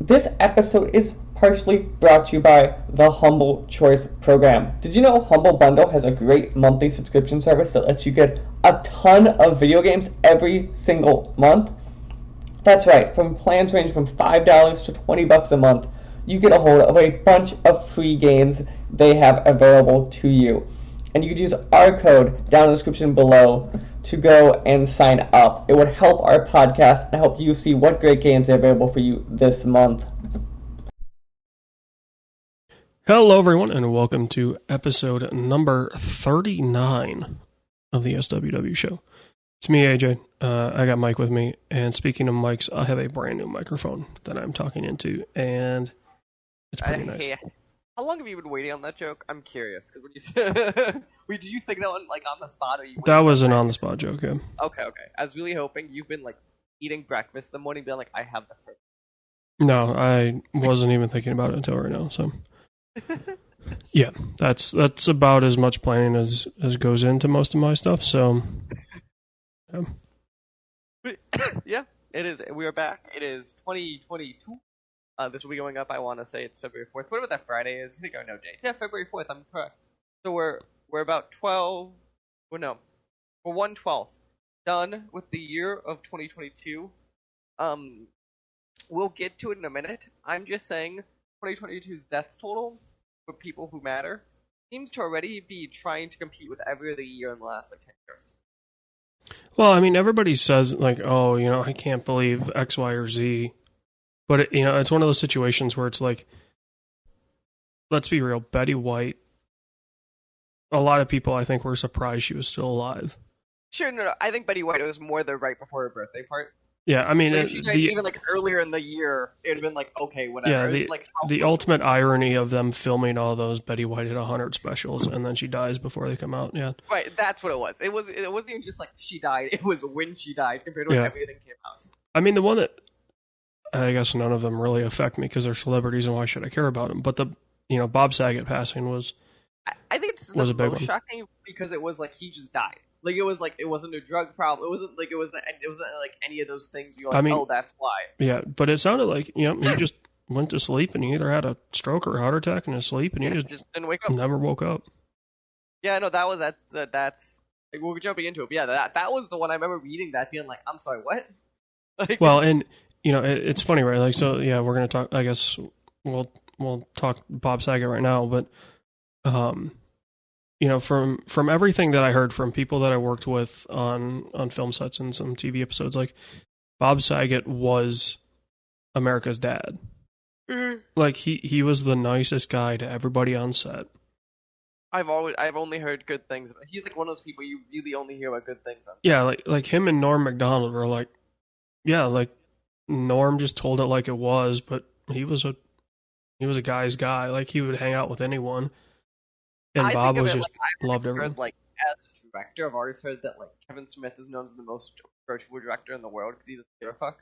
This episode is partially brought to you by the Humble Choice program. Did you know Humble Bundle has a great monthly subscription service that lets you get a ton of video games every single month? That's right, from plans range from $5 to $20 a month, you get a hold of a bunch of free games they have available to you. And you could use our code down in the description below to go and sign up. It would help our podcast and help you see what great games are available for you this month. Hello, everyone, and welcome to episode number 39 of the SWW Show. It's me, AJ. I got Mike with me, and speaking of mics, I have a brand new microphone that I'm talking into, and it's pretty nice. Hey, how long have you been waiting on that joke? I'm curious, because when you said, wait, did you think that one like on the spot, or you? That was an on-the-spot joke, yeah. Okay. I was really hoping you've been like eating breakfast in the morning, being like, I have the perfect. No, I wasn't even thinking about it until right now. So, yeah, that's about as much planning as goes into most of my stuff. So, yeah. Yeah, it is. We are back. It is 2022. This will be going up. I want to say it's February 4th. Whatever that Friday is. I think I know dates. Yeah, February 4th. I'm correct. So we're about 12. Well, no, we're 1/12 done with the year of 2022. We'll get to it in a minute. I'm just saying 2022's death total for people who matter seems to already be trying to compete with every other year in the last 10 years. Well, I mean, everybody says like, oh, I can't believe X, Y, or Z. But, it's one of those situations where it's like, let's be real, Betty White, a lot of people, I think, were surprised she was still alive. Sure, no, I think Betty White was more the right before her birthday part. Yeah, I mean... if she died even, earlier in the year, it would have been like, okay, whatever. Yeah, the ultimate irony of them filming all those Betty White at 100 specials, and then she dies before they come out, yeah. Right, that's what it was. It wasn't even just like she died, it was when she died compared to when everything came out. I mean, the one that... I guess none of them really affect me because they're celebrities, and why should I care about them? But Bob Saget passing was... I think it's the most shocking because it was like he just died. Like it was like it wasn't a drug problem. It wasn't like any of those things. You're like, oh, that's why. Yeah, but it sounded like he just went to sleep and he either had a stroke or a heart attack in his sleep, and he just didn't wake up. Never woke up. Yeah, no, that's like, we're jumping into it. But yeah, that was the one I remember reading that being like, I'm sorry, what? Like, well, and it's funny, right? Like, so yeah, we're gonna talk. I guess we'll talk Bob Saget right now, but from everything that I heard from people that I worked with on film sets and some TV episodes, like Bob Saget was America's dad. Mm-hmm. Like he was the nicest guy to everybody on set. I've only heard good things. He's like one of those people you really only hear about good things on set. Yeah, like him and Norm Macdonald were like, yeah, like Norm just told it like it was, but he was a guy's guy. Like he would hang out with anyone. And Bob was just loved everyone. Like as a director, I've always heard that like Kevin Smith is known as the most approachable director in the world because he doesn't give a fuck.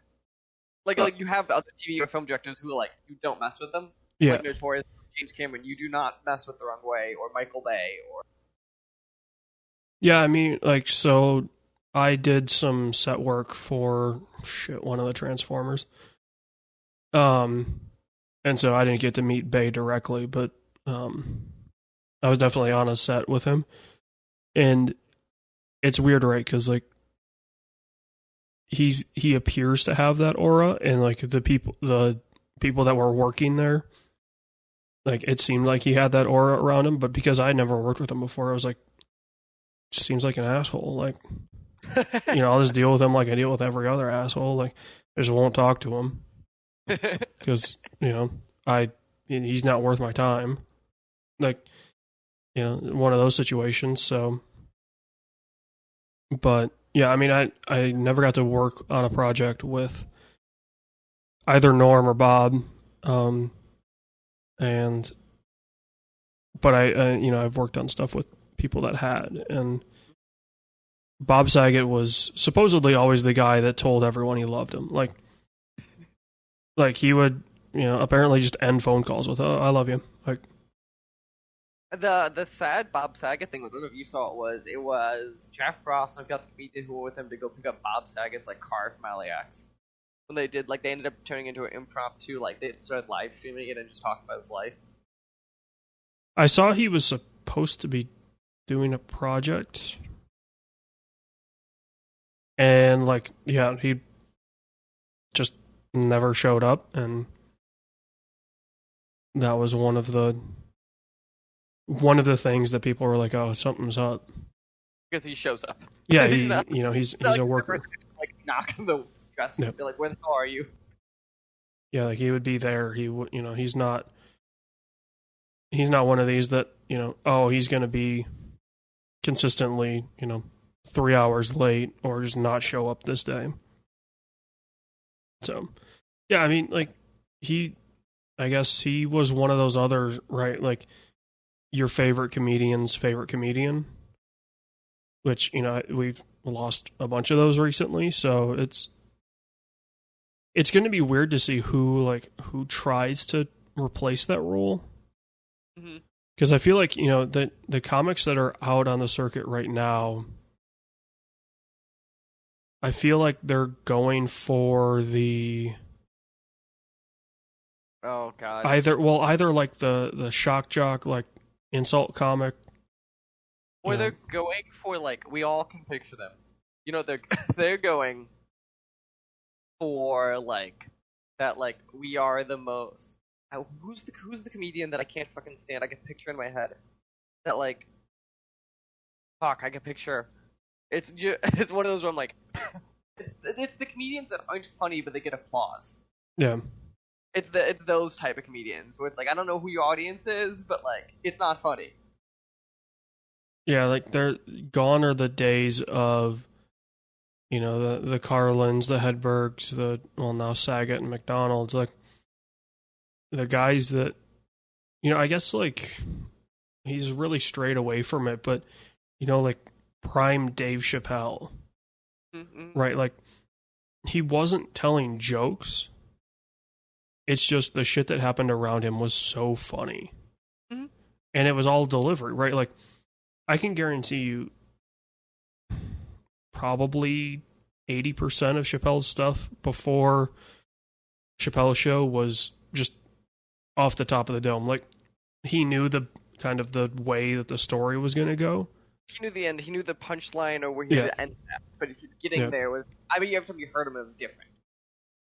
Like you have other TV or film directors who like you don't mess with them. Yeah. Like notorious James Cameron, you do not mess with the wrong way, or Michael Bay, or. Yeah, I mean, like so, I did some set work for one of the Transformers. And so I didn't get to meet Bay directly, but I was definitely on a set with him, and it's weird, right? Because like he appears to have that aura, and like the people that were working there, like it seemed like he had that aura around him. But because I had never worked with him before, I was like, just seems like an asshole. Like, I'll just deal with him like I deal with every other asshole. Like, I just won't talk to him because he's not worth my time. Like, one of those situations. So, but yeah, I mean, I never got to work on a project with either Norm or Bob. But I've worked on stuff with people that had, and Bob Saget was supposedly always the guy that told everyone he loved him. Like he would, apparently just end phone calls with, "Oh, I love you." Like, The sad Bob Saget thing was, I don't know if you saw it was Jeff Ross and I've got the comedian who were with him to go pick up Bob Saget's like car from LAX. When they did, like, they ended up turning into an impromptu, like, they started live streaming it and just talking about his life. I saw he was supposed to be doing a project. And, like, yeah, he just never showed up, and that was one of the things that people were like, "Oh, something's up." Because he shows up. Yeah, he's he's a worker. Like, knock on the dressing room, be like, "Where the hell are you?" Yeah, like he would be there. He would, he's not one of these that, oh, he's going to be consistently, 3 hours late or just not show up this day. So, yeah, I mean, like, I guess he was one of those others, right? Like, your favorite comedian's favorite comedian, which, we've lost a bunch of those recently. So it's going to be weird to see who tries to replace that role. Because I feel like, the comics that are out on the circuit right now, I feel like they're going for the... Oh, God. Either like the shock jock, like, insult comic. Or they're going for, like, we all can picture them. They're going for, like, that, like, we are the most... Who's the comedian that I can't fucking stand? I can picture in my head that, like, fuck, I can picture. It's one of those where I'm like, it's the comedians that aren't funny but they get applause. Yeah. It's those type of comedians where it's like, I don't know who your audience is, but like, it's not funny. Yeah, like, they're gone are the days of, the Carlins, the Hedbergs, now Saget and McDonald's, like, the guys that, I guess, like, he's really strayed away from it, but, like, prime Dave Chappelle, right? Like, he wasn't telling jokes. It's just the shit that happened around him was so funny. And it was all delivery, right? Like, I can guarantee you probably 80% of Chappelle's stuff before Chappelle's Show was just off the top of the dome. Like, he knew the kind of the way that the story was going to go. He knew the end. He knew the punchline or where he would end up. But getting there was... I mean, every time you heard him, it was different.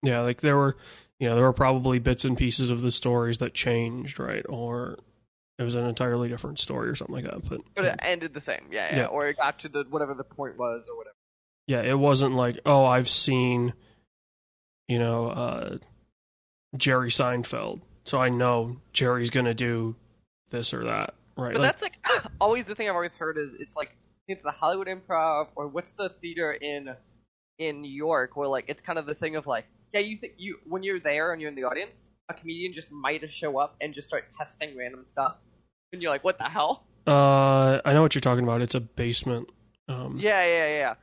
Yeah, like, there were probably bits and pieces of the stories that changed, right? Or it was an entirely different story or something like that. But it ended the same. Yeah. Or it got to whatever the point was or whatever. Yeah, it wasn't like, oh, I've seen, Jerry Seinfeld, so I know Jerry's going to do this or that, right? But that's, like, always the thing I've always heard is, it's like, it's the Hollywood Improv, or what's the theater in New York, where, like, it's kind of the thing of, like, yeah, you think when you're there and you're in the audience, a comedian just might show up and just start testing random stuff. And you're like, what the hell? I know what you're talking about. It's a basement. Yeah.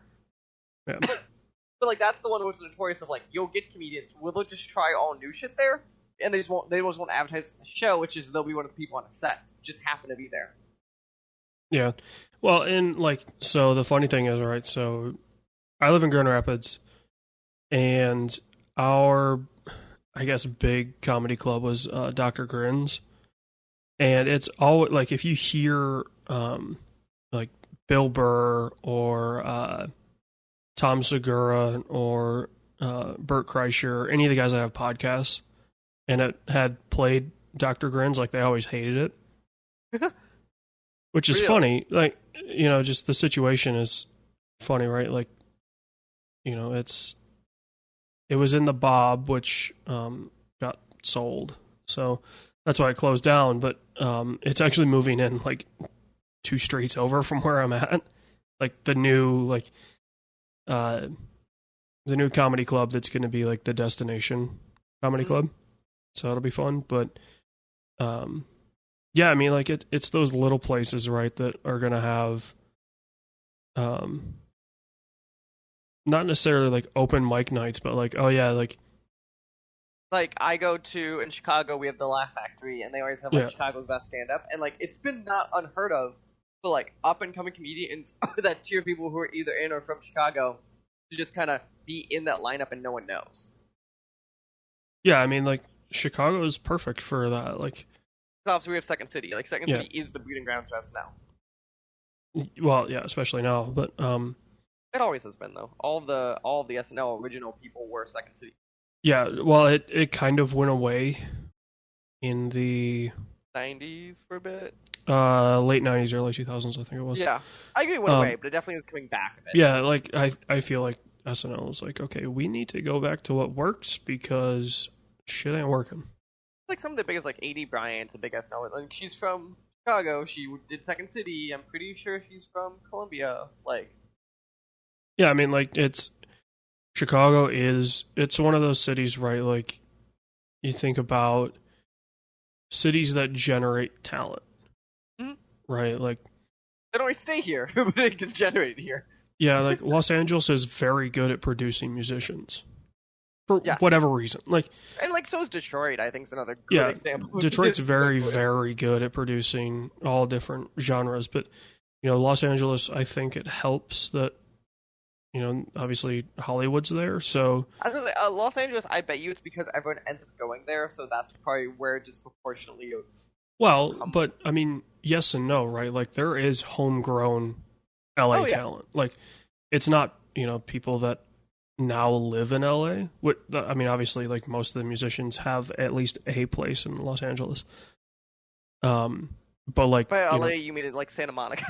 But, like, that's the one that's notorious of, like, you'll get comedians, will they just try all new shit there? And they just won't advertise the show, which is they'll be one of the people on a set. Just happen to be there. Yeah. Well, and, like, so the funny thing is, right, so I live in Grand Rapids, and our, I guess, big comedy club was Dr. Grin's. And it's all, like, if you hear, like, Bill Burr or Tom Segura or Bert Kreischer, any of the guys that have podcasts, and it had played Dr. Grin's, like, they always hated it. Which is funny. Like, just the situation is funny, right? Like, it was in the Bob, which got sold. So that's why it closed down. But it's actually moving in, like, 2 streets over from where I'm at. Like, the new comedy club that's going to be, like, the destination comedy club. So it'll be fun. But yeah, I mean, like, it's those little places, right, that are going to have not necessarily, like, open mic nights, but, like, oh yeah, like Like I go to in Chicago, we have the Laugh Factory, and they always have like Chicago's best stand-up, and like it's been not unheard of for like up-and-coming comedians that tier people who are either in or from Chicago to just kind of be in that lineup and no one knows. Yeah, I mean, like Chicago is perfect for that. Like, obviously we have Second City. Like Second City is the breeding ground for us now. Well, yeah, especially now, but it always has been though. All of the SNL original people were Second City. Yeah, well, it kind of went away in the 90s for a bit. Late 90s, early 2000s, I think it was. Yeah, I agree it went away, but it definitely is coming back a bit. Yeah, like I feel like SNL is like, okay, we need to go back to what works because shit ain't working. Like some of the biggest, like A.D. Bryant's a big SNL. Like she's from Chicago. She did Second City. I'm pretty sure she's from Columbia. Like, yeah, I mean, like Chicago it's one of those cities, right? Like you think about cities that generate talent, right? Like they don't always stay here, but it gets generated here. Yeah, like Los Angeles is very good at producing musicians for whatever reason. Like, and like so is Detroit. I think is another good example. Detroit's very, very good at producing all different genres. But Los Angeles, I think it helps that obviously Hollywood's there. So I was gonna say, Los Angeles, I bet you it's because everyone ends up going there, so that's probably where disproportionately. Well, but I mean, yes and no, right? Like there is homegrown LA talent. Like it's not people that now live in LA. I mean, obviously, like most of the musicians have at least a place in Los Angeles. But like by LA, you mean it like Santa Monica?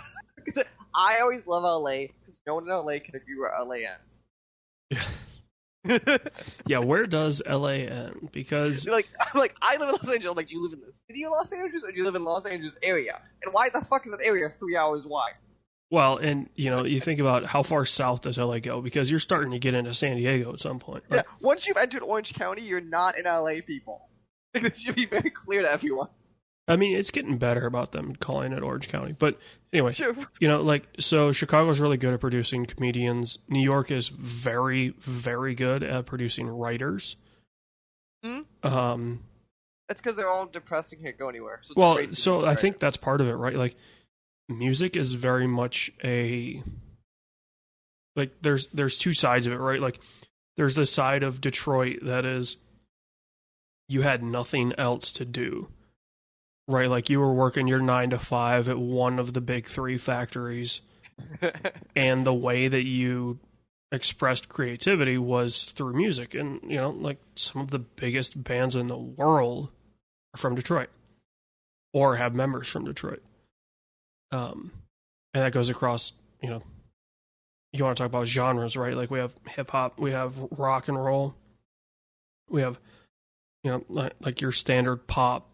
I always love LA because no one in LA can agree where LA ends. Yeah. Yeah, where does LA end? Because I'm like I live in Los Angeles. I'm like, do you live in the city of Los Angeles or do you live in Los Angeles area? And why the fuck is that area 3 hours wide? Well, and you think about how far south does LA go, because you're starting to get into San Diego at some point. Right? Yeah, once you've entered Orange County, you're not in LA, people. This should be very clear to everyone. I mean, it's getting better about them calling it Orange County. But anyway, sure. So Chicago's really good at producing comedians. New York is very, very good at producing writers. That's because they're all depressed and can't go anywhere. So I think that's part of it, right? Like, music is very much there's two sides of it, right? Like, there's the side of Detroit that is, you had nothing else to do. Right, like you were working your 9 to 5 at one of the big 3 factories, and the way that you expressed creativity was through music. And like some of the biggest bands in the world are from Detroit, or have members from Detroit. And that goes across. You want to talk about genres, right? Like we have hip hop, we have rock and roll, we have like your standard pop.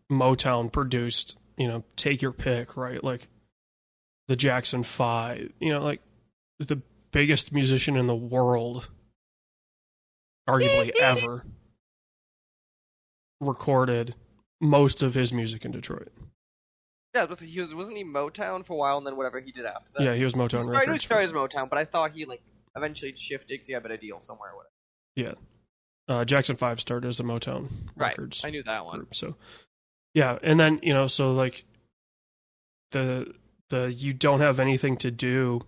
Motown produced, take your pick, right? Like the Jackson 5, like the biggest musician in the world, arguably ever, recorded most of his music in Detroit. Yeah, wasn't he Motown for a while, and then whatever he did after that? Yeah, he was Motown Records. He started as Motown, but I thought he eventually shifted because he had a deal somewhere or whatever. Yeah. Jackson 5 started as a Motown Records. I knew that one. Group, so, yeah, and then so like the you don't have anything to do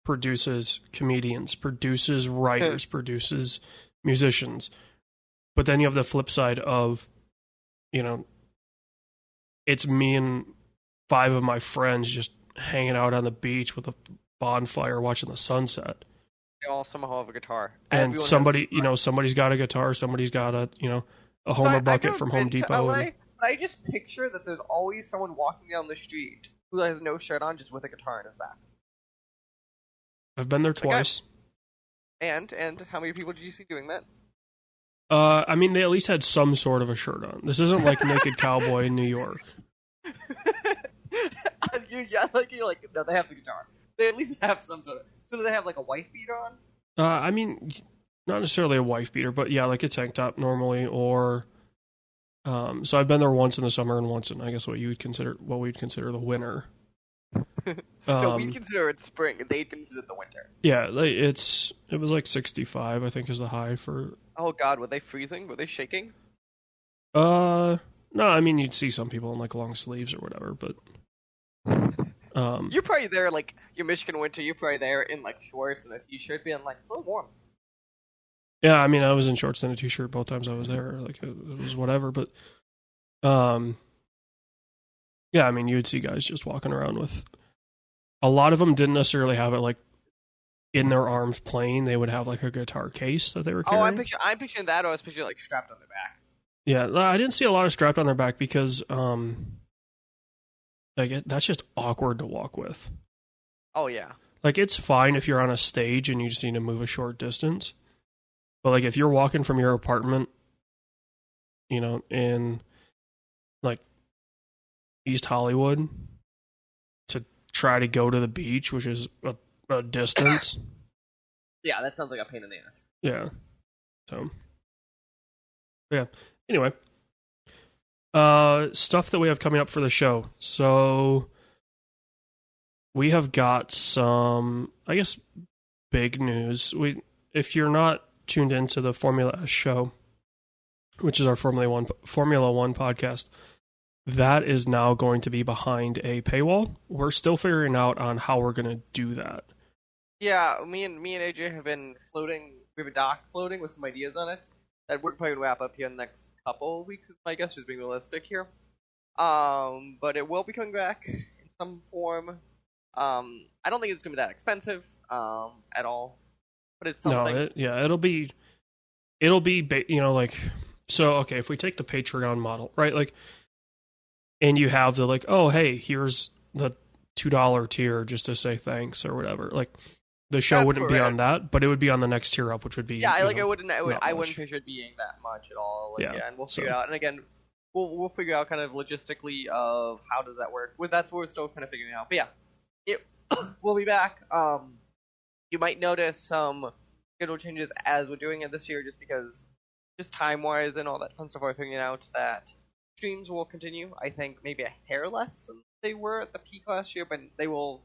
produces comedians, produces writers, produces musicians, but then you have the flip side of it's me and 5 of my friends just hanging out on the beach with a bonfire watching the sunset. They all somehow have a guitar. And somebody's got a guitar, somebody's got a Homer bucket from Home Depot. LA, but I just picture that there's always someone walking down the street who has no shirt on, just with a guitar in his back. I've been there twice. And how many people did you see doing that? I mean, they at least had some sort of a shirt on. This isn't like Naked Cowboy in New York. You're like, no, they have the guitar. They at least have some sort of. So do they have like a wife beater on? I mean, not necessarily a wife beater, but yeah, like a tank top normally, or so I've been there once in the summer and once in, I guess, what we'd consider the winter. No, we consider it spring. They consider it the winter. Yeah, like it was like 65, I think, is the high for. Oh God, were they freezing? Were they shaking? No, I mean you'd see some people in like long sleeves or whatever, but You're probably there like your Michigan winter. You're probably there in like shorts and a t-shirt, being like so warm. yeah, I mean I was in shorts and a t-shirt both times I was there. Like it was whatever, but yeah, I mean you'd see guys just walking around with. A lot of them didn't necessarily have it like in their arms playing. They would have like a guitar case that they were carrying. Oh, I'm picturing that, or I was picturing like strapped on their back. Yeah, I didn't see a lot of strapped on their back because that's just awkward to walk with. Oh yeah. Like it's fine if you're on a stage and you just need to move a short distance. But like if you're walking from your apartment, you know, in like East Hollywood to try to go to the beach, which is a distance. Yeah, that sounds like a pain in the ass. Yeah. So yeah. Anyway. Stuff that we have coming up for the show. So we have got some, I guess, big news. If you're not tuned into the Formula S show, which is our Formula One podcast, that is now going to be behind a paywall. We're still figuring out on how we're going to do that. Yeah, me and AJ have been floating. We have a doc floating with some ideas on it that we're probably gonna wrap up here in the next couple of weeks. Is my guess, just being realistic here. But it will be coming back in some form. I don't think it's gonna be that expensive at all, but it's something. No, it'll be, you know, like, so okay, if we take the Patreon model, right, like, and you have the like, oh hey, here's the $2 tier just to say thanks or whatever, like. The show wouldn't be on that, but it would be on the next tier up, which would be I wouldn't picture it being that much at all. Like, and we'll figure it out. And again, we'll figure out kind of logistically of how does that work. That's what we're still kind of figuring out. But yeah, it we'll be back. You might notice some schedule changes as we're doing it this year, just because, just time wise and all that fun stuff. We're figuring out that streams will continue. I think maybe a hair less than they were at the peak last year, but they will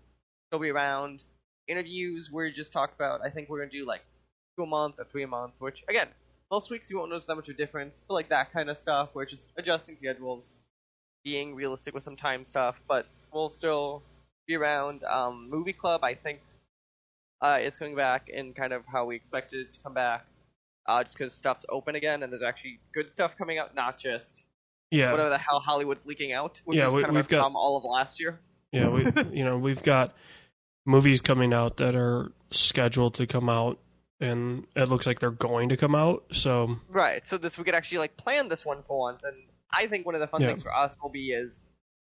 still be around. Interviews we're just talked about. I think we're gonna do like 2 a month or 3 a month, which again, most weeks you won't notice that much of a difference, but like that kind of stuff, where it's just adjusting schedules, being realistic with some time stuff, but we'll still be around. Movie Club, I think, is coming back in kind of how we expected it to come back, just because stuff's open again and there's actually good stuff coming out, not just whatever the hell Hollywood's leaking out, which is kind of from all of last year. Yeah, we've got movies coming out that are scheduled to come out, and it looks like they're going to come out. So right, so we could actually like plan this one for once, and I think one of the fun things for us will be is,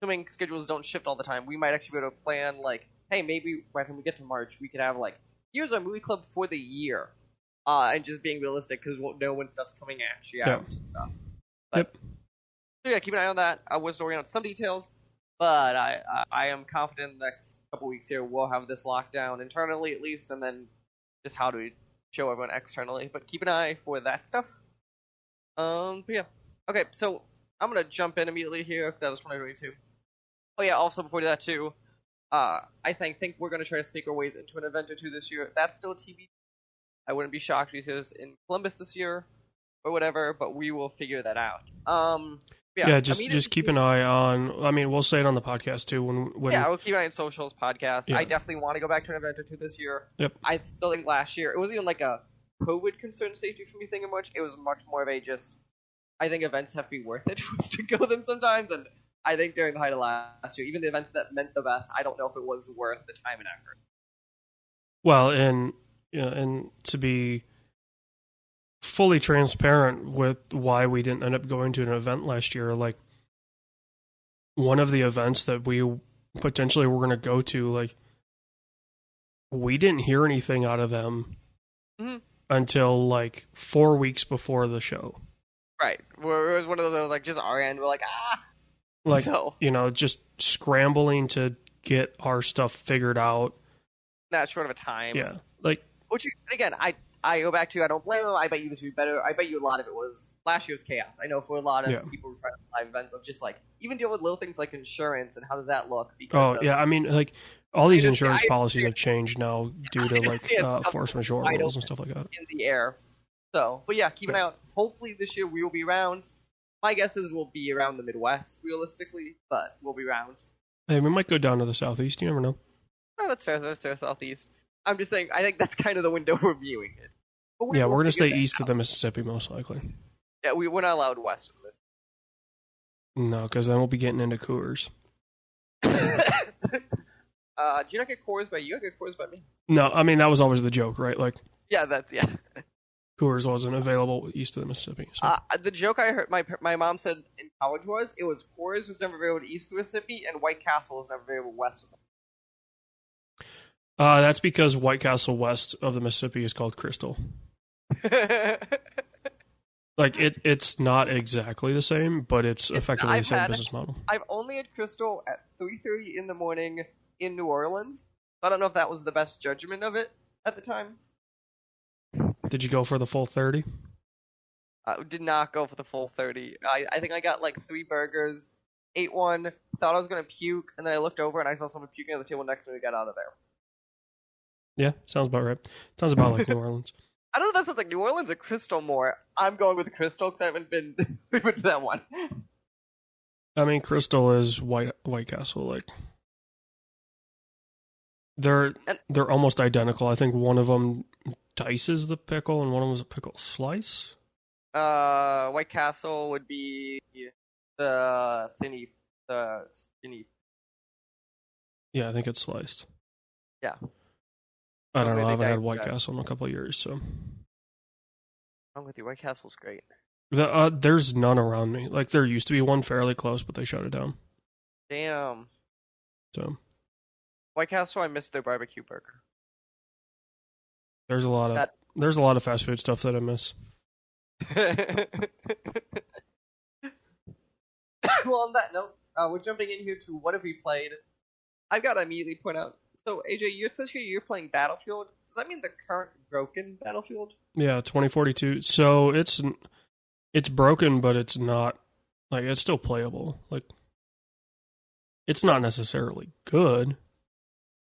assuming schedules don't shift all the time, we might actually be able to plan like, hey, maybe by the time we get to March, we could have like, here's our movie club for the year, and just being realistic because we'll know when stuff's coming actually out and stuff. But, so yeah, keep an eye on that. We're still working on some details. But I am confident the next couple weeks here we'll have this locked down internally at least, and then just how do we show everyone externally. But keep an eye for that stuff. But yeah. Okay, so I'm gonna jump in immediately here. That was 2022. Oh yeah, also before that too, I think we're gonna try to sneak our ways into an event or two this year. That's still TBD. I wouldn't be shocked if it's in Columbus this year or whatever, but we will figure that out. Just keep an eye on. I mean, we'll say it on the podcast too. When we'll keep an eye on socials, podcasts. Yeah. I definitely want to go back to an event or two this year. Yep. I still think last year it wasn't even like a COVID concern safety for me thinking much. It was much more of a just. I think events have to be worth it to go them sometimes, and I think during the height of last year, even the events that meant the best, I don't know if it was worth the time and effort. Well, and to be fully transparent with why we didn't end up going to an event last year, like one of the events that we potentially were going to go to, like we didn't hear anything out of them until like 4 weeks before the show. Right. Where it was one of those like just our end, we're like, like, so, just scrambling to get our stuff figured out. That short of a time. Yeah. Like, which again, I I go back to, I don't blame them. I bet you this would be better. I bet you a lot of it was last year's chaos. I know for a lot of people who try to live events of just like even deal with little things like insurance and how does that look? Because yeah, I mean like all these insurance policies have changed now due to like force majeure rules and stuff like that. In the air. So, but yeah, keep an eye out. Hopefully this year we will be around. My guess is we'll be around the Midwest realistically, but we'll be around. Hey, we might go down to the Southeast. You never know. Oh, that's fair. That's fair. Southeast. I'm just saying. I think that's kind of the window we're viewing it. Yeah, we're gonna stay east of the Mississippi most likely. Yeah, we're not allowed west of this. No, because then we'll be getting into Coors. Do you not get Coors by you? I get Coors by me. No, I mean that was always the joke, right? Like, yeah, that's Coors wasn't available east of the Mississippi. So. The joke I heard my mom said in college was Coors was never available east of the Mississippi and White Castle was never available west of them. That's because White Castle west of the Mississippi is called Crystal. Like it's not exactly the same, but it's effectively the same business model. I've only had Crystal at 3:30 in the morning in New Orleans. I don't know if that was the best judgment of it at the time. Did you go for the full 30? I did not go for the full 30. I think I got like 3 burgers, ate one, thought I was gonna puke, and then I looked over and I saw someone puking at the table next to me and got out of there. Yeah, sounds about right. Sounds about like New Orleans. I don't know if that sounds like New Orleans or Crystal more. I'm going with Crystal because I haven't been to that one. I mean, Crystal is White Castle. Like they're almost identical. I think one of them dices the pickle and one of them is a pickle slice. White Castle would be the skinny. Yeah, I think it's sliced. Yeah. I don't know. I haven't had White Castle in a couple of years, so. I'm with you. White Castle's great. There's none around me. Like there used to be one fairly close, but they shut it down. Damn. So. White Castle, I missed their barbecue burger. There's a lot of fast food stuff that I miss. Well, on that note, we're jumping in here to what have we played. I've got to immediately point out. So, AJ, it says here you're playing Battlefield. Does that mean the current broken Battlefield? Yeah, 2042. So it's broken, but it's not like it's still playable. Like it's not necessarily good.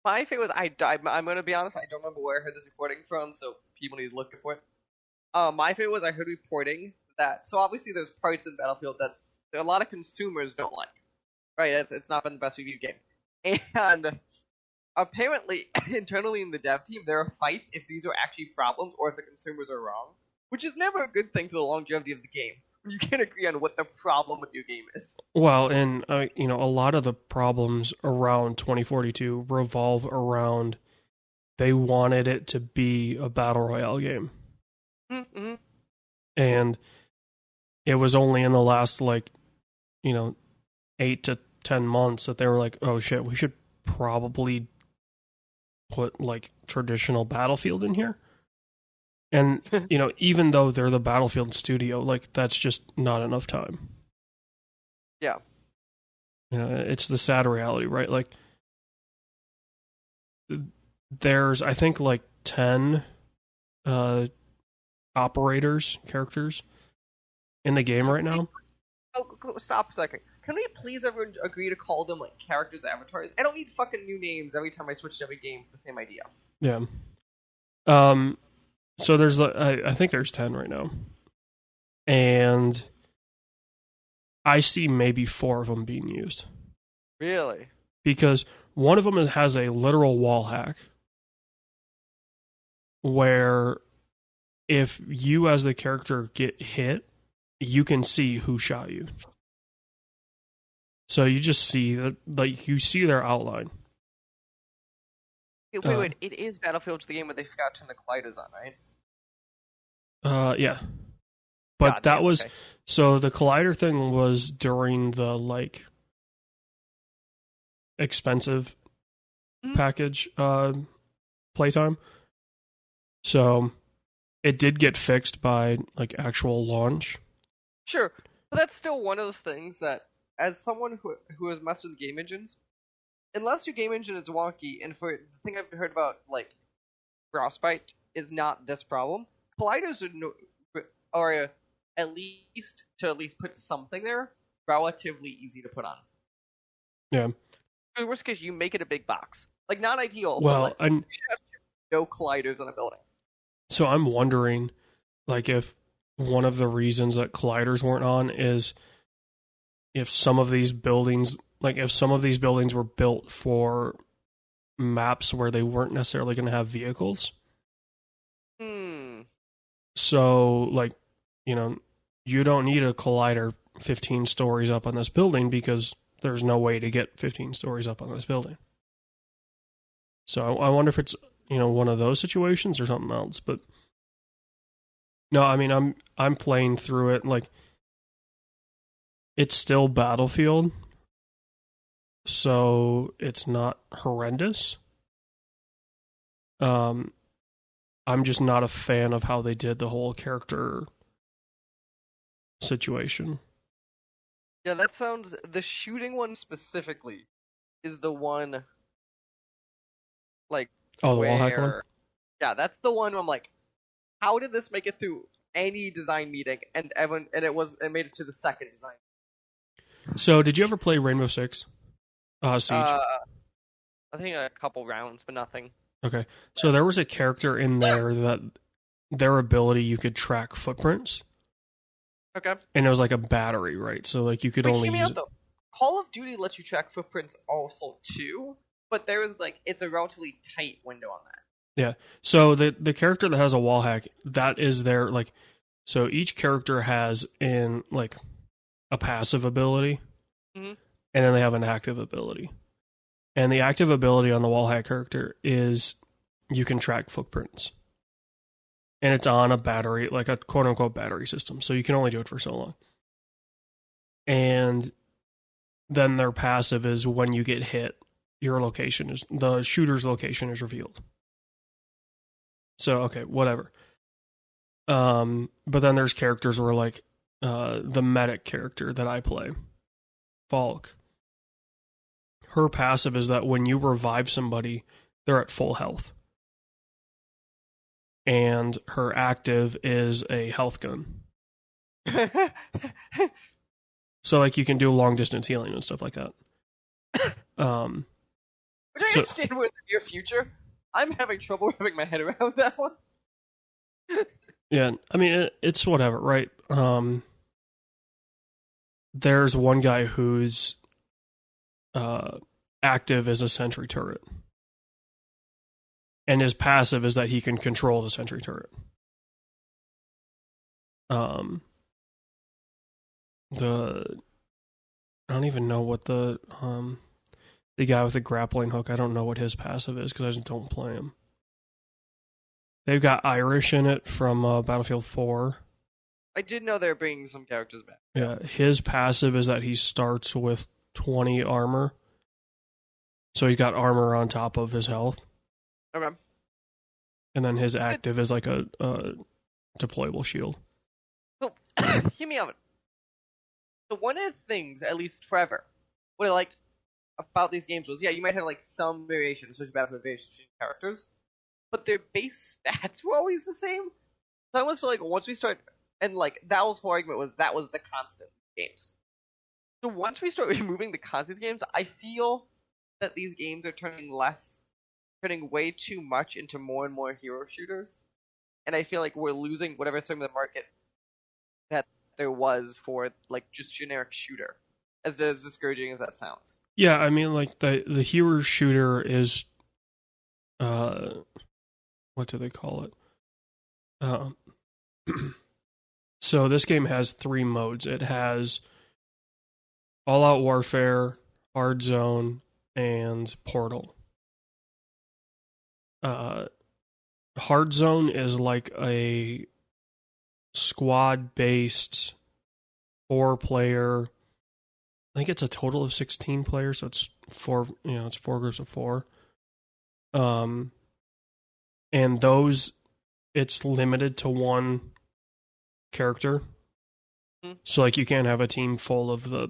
My favorite was I'm going to be honest. I don't remember where I heard this reporting from, so people need to look for it. My favorite was I heard reporting that. So obviously, there's parts in Battlefield that a lot of consumers don't like. Right? It's not been the best reviewed game, and apparently, internally in the dev team, there are fights if these are actually problems or if the consumers are wrong, which is never a good thing for the longevity of the game. You can't agree on what the problem with your game is. Well, and a lot of the problems around 2042 revolve around they wanted it to be a battle royale game, and it was only in the last 8 to 10 months that they were like, "Oh shit, we should probably put like traditional Battlefield in here." And even though they're the Battlefield studio, like that's just not enough time. Yeah. It's the sad reality, right? Like there's I think like 10 characters in the game right now. Oh, stop a second. Can we please everyone agree to call them like characters avatars? I don't need fucking new names every time I switch to every game for the same idea. Yeah. So there's I think there's 10 right now. And I see maybe 4 of them being used. Really? Because one of them has a literal wall hack where if you as the character get hit, you can see who shot you. So you just see that, like you see their outline. Wait, it is Battlefield, the game where they forgot to turn the colliders on, right? Yeah. But that was okay. So the collider thing was during the expensive package playtime. So it did get fixed by actual launch. Sure, but that's still one of those things that, as someone who has messed with game engines, unless your game engine is wonky, and for the thing I've heard about Frostbite is not this problem. colliders are at least put something there, relatively easy to put on. Yeah. In the worst case, you make it a big box. Like, not ideal, Well, but like, you should have no colliders on a building. so I'm wondering, like, if one of the reasons that colliders weren't on is if some of these buildings, were built for maps where they weren't necessarily going to have vehicles. So, like, you don't need a collider 15 stories up on this building because there's no way to get 15 stories up on this building. So I wonder if it's, one of those situations or something else. But no, I mean, I'm playing through it. Like, it's still Battlefield, so it's not horrendous. I'm just not a fan of how they did the whole character situation. Yeah, that sounds... The shooting one specifically is the one, like... Oh, the wall hack one? Yeah, that's the one where I'm like, how did this make it through any design meeting and it made it to the second design? So, did you ever play Rainbow Six Siege? I think a couple rounds, but nothing. Okay, so there was a character in there that their ability, you could track footprints. Okay. And it was like a battery, right? So, like, you could only use it. Call of Duty lets you track footprints also too, but there is it's a relatively tight window on that. Yeah. So the character that has a wall hack, that is their so each character has a passive ability, mm-hmm. and then they have an active ability. And the active ability on the wall hack character is you can track footprints. And it's on a battery, like a quote unquote battery system. So you can only do it for so long. And then their passive is when you get hit, the shooter's location is revealed. So, okay, whatever. But then there's characters where the medic character that I play, Falk. Her passive is that when you revive somebody, they're at full health. And her active is a health gun. So, you can do long distance healing and stuff like that. Which I understand in the near future. I'm having trouble wrapping my head around that one. Yeah, I mean, it's whatever, right? There's one guy who's active as a sentry turret. And his passive is that he can control the sentry turret. I don't even know what the guy with the grappling hook, I don't know what his passive is because I just don't play him. They've got Irish in it from Battlefield 4. I did know they were bringing some characters back. Yeah, his passive is that he starts with 20 armor. So he's got armor on top of his health. Okay. And then his active is like a deployable shield. So, hear me out. So one of the things, at least forever, what I liked about these games was, you might have some variation, especially Battlefield variations between characters, but their base stats were always the same. So I almost feel like once we start, and that was whole argument that was the constant games. So once we start removing the constant games, I feel that these games are turning way too much into more and more hero shooters, and I feel like we're losing whatever segment of the market that there was for just generic shooter, as discouraging as that sounds. Yeah, I mean the hero shooter is what do they call it? So this game has 3 modes. It has all-out warfare, hard zone, and portal. Hard zone is like a squad-based 4-player. I think it's a total of 16 players, so it's 4. It's 4 groups of 4. And those, it's limited to 1 character. Mm-hmm. So you can't have a team full of the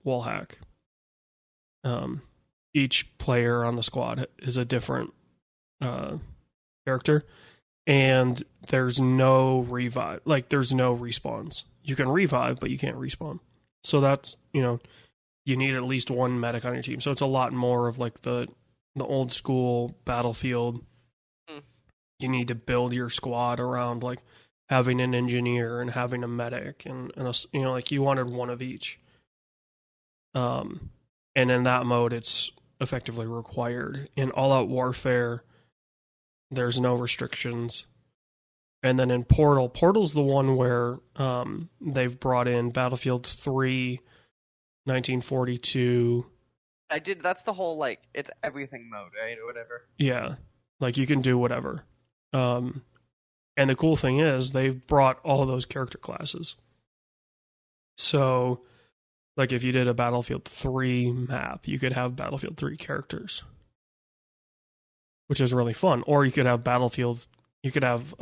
wall hack. Each player on the squad is a different character, and there's no revive. Like, there's no respawns. You can revive, but you can't respawn. So that's, you need at least one medic on your team. So it's a lot more of like the old school Battlefield. You need to build your squad around like having an engineer and having a medic and like you wanted one of each. And in that mode, it's effectively required. In All Out Warfare, there's no restrictions. And then in Portal's the one where they've brought in Battlefield 3, 1942. That's the whole, like, it's everything mode, right? Or whatever. Yeah. Like, you can do whatever. And the cool thing is, they've brought all of those character classes. So, like, if you did a Battlefield 3 map, you could have Battlefield 3 characters, which is really fun. Or you could have you could have,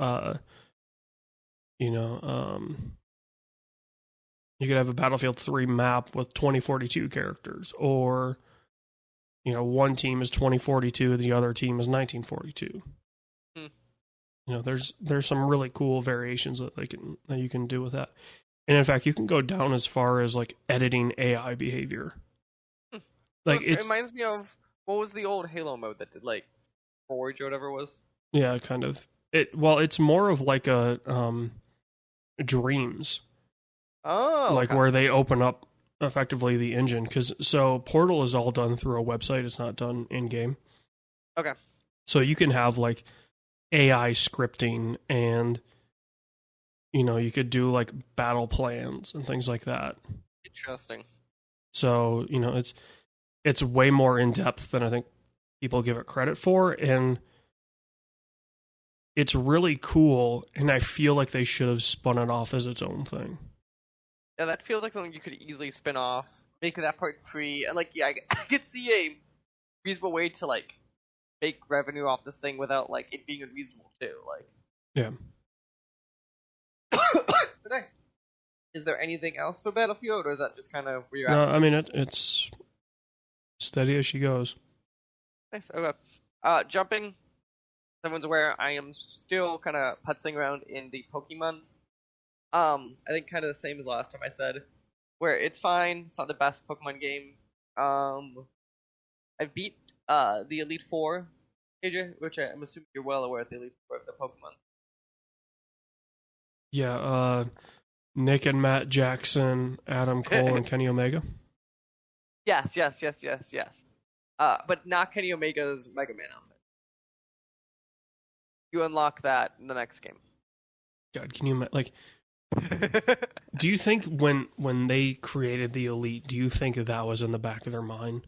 you could have a Battlefield 3 map with 2042 characters, or, one team is 2042, the other team is 1942. There's some really cool variations that you can do with that. And in fact, you can go down as far as like editing AI behavior. Like it reminds me of, what was the old Halo mode that did like Forge or whatever it was? Yeah, kind of. It's more of like a Dreams. Oh, like where they open up effectively the engine, so Portal is all done through a website. It's not done in game. Okay. So you can have like AI scripting, and you could do like battle plans and things like that. Interesting. So it's way more in depth than I think people give it credit for, and it's really cool. And I feel like they should have spun it off as its own thing. Yeah, that feels like something you could easily spin off, make that part free, and like, yeah, I could see a reasonable way to like make revenue off this thing without like it being unreasonable too. Like, yeah. But nice. Is there anything else for Battlefield, or is that just kind of where you're at? No, I mean it's steady as she goes. Nice. Okay. Jumping. Everyone's aware I am still kind of putzing around in the Pokemons. I think kind of the same as last time I said, where it's fine. It's not the best Pokemon game. I beat the Elite Four, AJ, which I'm assuming you're well aware of the Elite Four of the Pokemon. Yeah, Nick and Matt Jackson, Adam Cole, and Kenny Omega. Yes. But not Kenny Omega's Mega Man outfit. You unlock that in the next game. God, can you like? Do you think when they created the Elite, do you think that was in the back of their mind?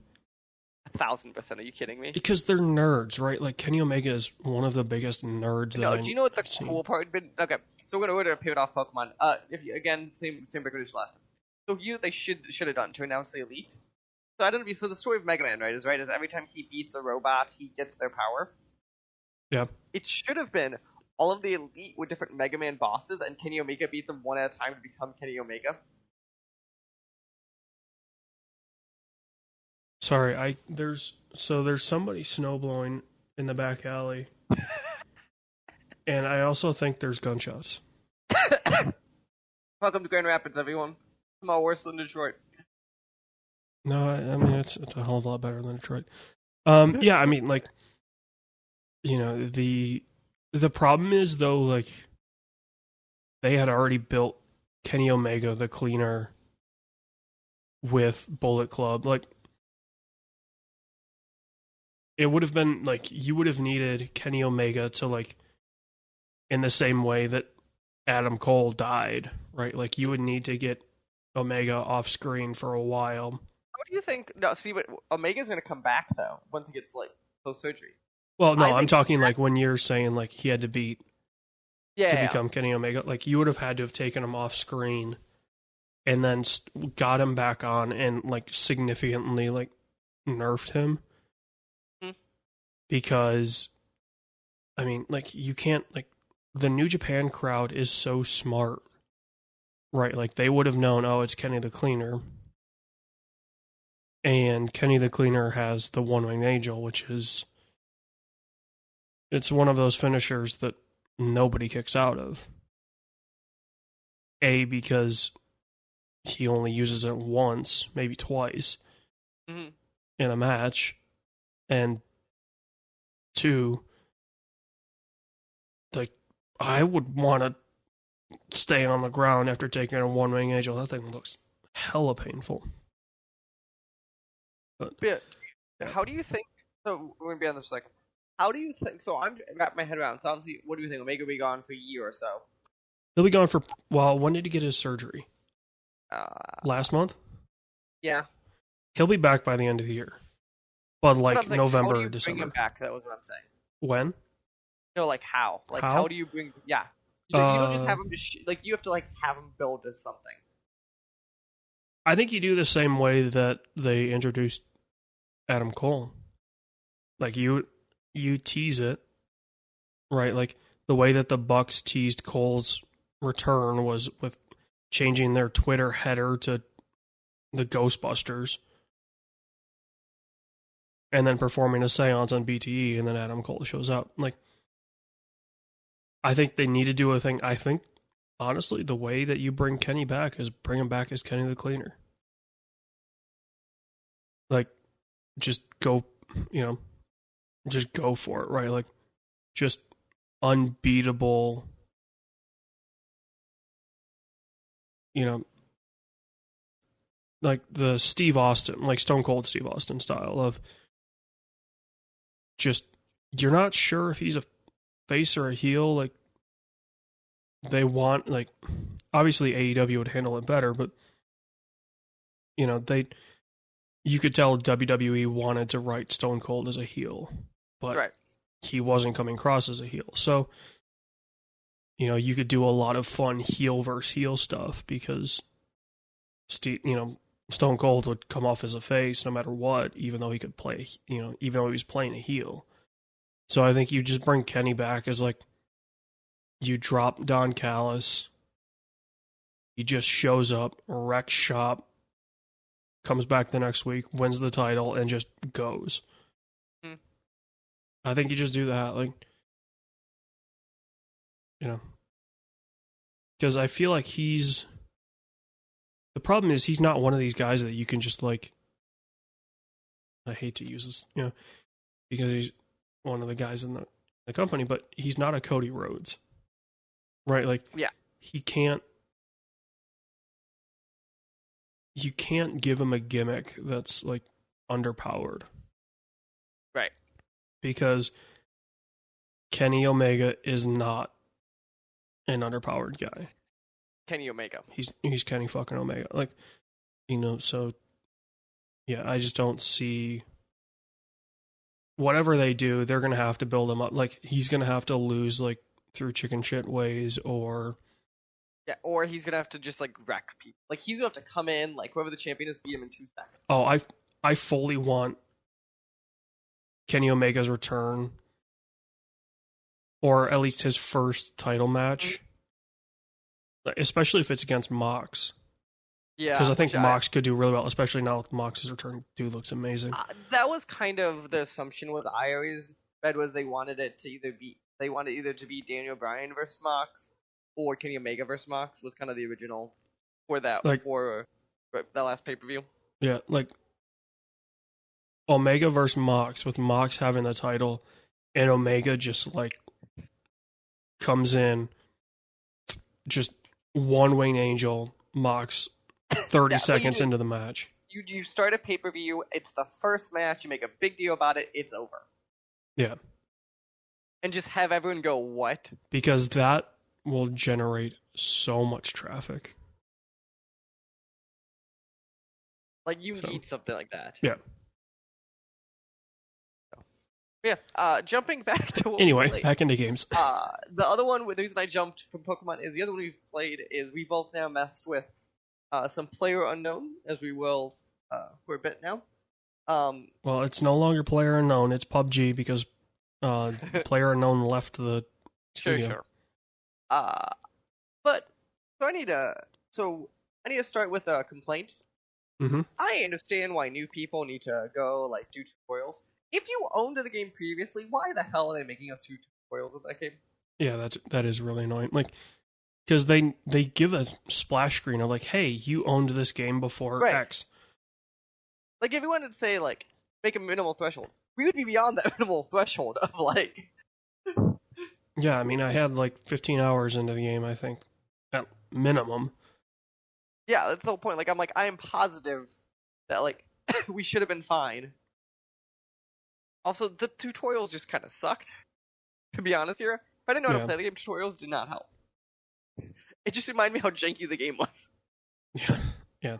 1,000%. Are you kidding me? Because they're nerds, right? Like Kenny Omega is one of the biggest nerds. No, do you know what the cool part would be? Okay, so we're gonna pivot off Pokemon. If you, again, same breakdown as last time. So they should have done to announce the Elite. So I don't know. So the story of Mega Man, right, is every time he beats a robot, he gets their power. Yeah. It should have been all of the Elite with different Mega Man bosses, and Kenny Omega beats them one at a time to become Kenny Omega. Sorry, there's somebody snowblowing in the back alley, and I also think there's gunshots. Welcome to Grand Rapids, everyone. Somehow worse than Detroit. No, I mean it's a hell of a lot better than Detroit. Yeah, I mean like, the problem is though, like, they had already built Kenny Omega the Cleaner with Bullet Club. Like, it would have been like you would have needed Kenny Omega to, like, in the same way that Adam Cole died, right? Like, you would need to get Omega off screen for a while. What do you think? No, see, but Omega's gonna come back though once he gets like post surgery. Well, no, I'm talking like when you're saying like he had to beat become Kenny Omega. Like, you would have had to have taken him off screen and then got him back on and like significantly like nerfed him. Because, I mean, like, you can't, like, the New Japan crowd is so smart, right? Like, they would have known, oh, it's Kenny the Cleaner. And Kenny the Cleaner has the One-Winged Angel, which is, it's one of those finishers that nobody kicks out of. A, because he only uses it once, maybe twice, Mm-hmm. in a match, and 2, like, I would want to stay on the ground after taking a one-wing angel. That thing looks hella painful. But Yeah. How do you think? So we're gonna be on this second. How do you think? So I'm wrapping my head around. So obviously, what do you think? Omega will be gone for a year or so. he'll be gone for, well, when did he get his surgery? Last month? Yeah. He'll be back by the end of the year. But What I'm like saying, November how do or you bring December. him back? That was what I'm saying. When? No, like how? Like How? how do you bring? Yeah. You don't just have him just like you have to like have him build as something. I think you do the same way that they introduced Adam Cole. Like you tease it, right? Like the way that the Bucks teased Cole's return was with changing their Twitter header to the Ghostbusters and then performing a seance on BTE, and then Adam Cole shows up. Like, I think they need to do a thing. I think, honestly, the way that you bring Kenny back is bring him back as Kenny the Cleaner. Like, just go, just go for it, right? Like, just unbeatable, like the Steve Austin, like Stone Cold Steve Austin style of just, you're not sure if he's a face or a heel. Like, they want, like, obviously AEW would handle it better, but you could tell WWE wanted to write Stone Cold as a heel, but Right. he wasn't coming across as a heel. So, you could do a lot of fun heel versus heel stuff because Stone Cold would come off as a face no matter what, even though he could play, even though he was playing a heel. So I think you just bring Kenny back as, like, you drop Don Callis, he just shows up, wrecks shop, comes back the next week, wins the title, and just goes. I think you just do that, like, because I feel like the problem is he's not one of these guys that you can just, like, I hate to use this, because he's one of the guys in the company, but he's not a Cody Rhodes, right? Like, yeah, you can't give him a gimmick that's, like, underpowered. Right. Because Kenny Omega is not an underpowered guy. Kenny Omega. He's Kenny fucking Omega. Like, so yeah, I just don't see whatever they do, they're gonna have to build him up. Like, he's gonna have to lose, like, through chicken shit ways, or or he's gonna have to just, like, wreck people. Like, he's gonna have to come in, like, whoever the champion is, beat him in 2 seconds. Oh, I fully want Kenny Omega's return, or at least his first title match, especially if it's against Mox. Yeah, because I think Mox could do really well, especially now with Mox's return. Dude looks amazing. That was kind of the assumption. Was I always read was they wanted it to either be Daniel Bryan versus Mox or Kenny Omega versus Mox was kind of the original for that, like, for that last pay-per-view. Yeah, like Omega versus Mox, with Mox having the title, and Omega just, like, comes in, just one-wing angel, Mox 30 seconds into the match. You start a pay-per-view, it's the first match, you make a big deal about it, it's over. Yeah. And just have everyone go, what? Because that will generate so much traffic. Like, you need something like that. Yeah. Yeah, jumping back to what anyway, back into games. The other one, the reason I jumped from Pokemon is the other one we've played is we both now messed with some Player Unknown, as we will for a bit now. Well, it's no longer Player Unknown, it's PUBG, because Player Unknown left the studio. Sure. But I need to start with a complaint. Mm-hmm. I understand why new people need to go, like, do tutorials. If you owned the game previously, why the hell are they making us do tutorials of that game? Yeah, that is really annoying. Like, because they give a splash screen of like, hey, you owned this game before Right. X. Like, if you wanted to say, like, make a minimal threshold, we would be beyond that minimal threshold of, like... Yeah, I mean, I had like 15 hours into the game, I think, at minimum. Yeah, that's the whole point. Like, I am positive that, like, we should have been fine. Also, the tutorials just kind of sucked, to be honest here. If I didn't know how to play the game, tutorials did not help. It just reminded me how janky the game was. Yeah.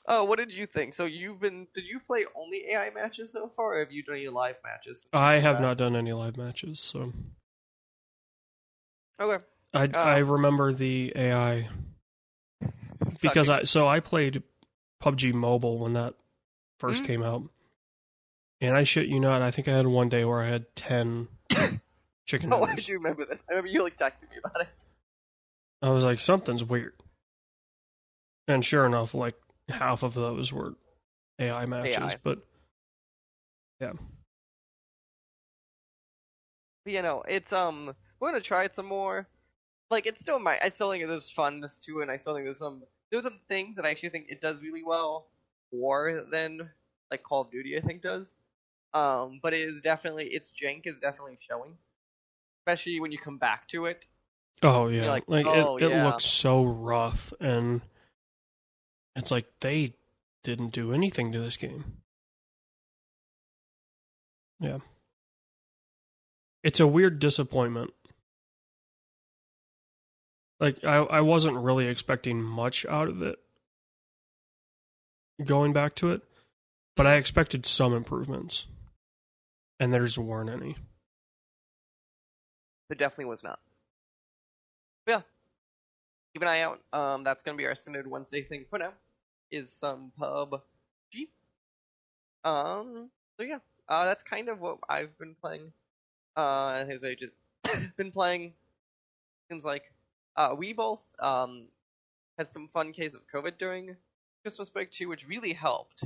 Oh, what did you think? So did you play only AI matches so far, or have you done any live matches? I have not done any live matches, so. Okay. I remember the AI because I played PUBG Mobile when that first came out, and I shit you not, I think I had one day where I had 10 chicken dinners. dinners. I do remember this. I remember you like texting me about it. I was like, something's weird, and sure enough, like half of those were AI matches, but yeah. But, you know, it's we're gonna try it some more. Like, it's still I still think there's funness to it, and I still think there's some things that I actually think it does really well more than like Call of Duty I think does. But its jank is definitely showing, especially when you come back to it. Oh yeah, like it looks so rough, and it's like they didn't do anything to this game. Yeah, it's a weird disappointment. Like, I wasn't really expecting much out of it going back to it, but I expected some improvements, and there just weren't any. There definitely was not. But yeah, keep an eye out. That's going to be our standard Wednesday thing for now, is some PUBG. So yeah, that's kind of what I've been playing. I think I just been playing, seems like. We both had some fun case of COVID during Christmas break too, which really helped.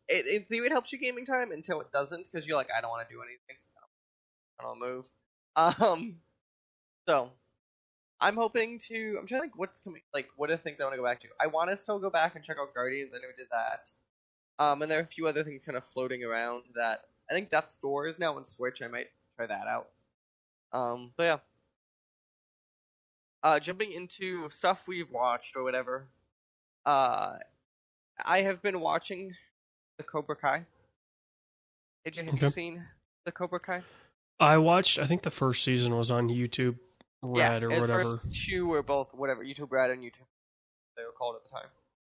In theory, it helps you gaming time until it doesn't, because you're like, I don't want to do anything. I don't want to move. So I'm hoping to. I'm trying to think what's coming. Like, what are the things I want to go back to? I want to still go back and check out Guardians. I never did that. And there are a few other things kind of floating around that I think Death's Door is now on Switch. I might try that out. But yeah. Jumping into stuff we've watched or whatever. I have been watching the Cobra Kai. AJ, have you seen the Cobra Kai? I watched. I think the first season was on YouTube Red or whatever. The first two were both whatever YouTube Red and YouTube they were called at the time.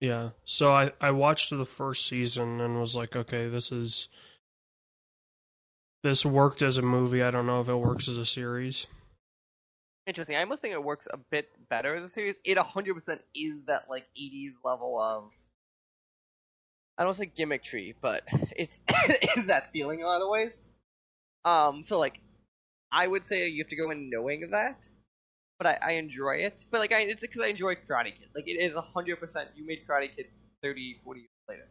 Yeah. So I watched the first season and was like, okay, this worked as a movie. I don't know if it works as a series. Interesting. I almost think it works a bit better as a series. It 100% is that like 80s level of, I don't want to say gimmickry, but it's is that feeling in a lot of ways. So like, I would say you have to go in knowing that, but I enjoy it. But like, it's because I enjoy Karate Kid. Like, it is 100%. You made Karate Kid 30, 40 years later,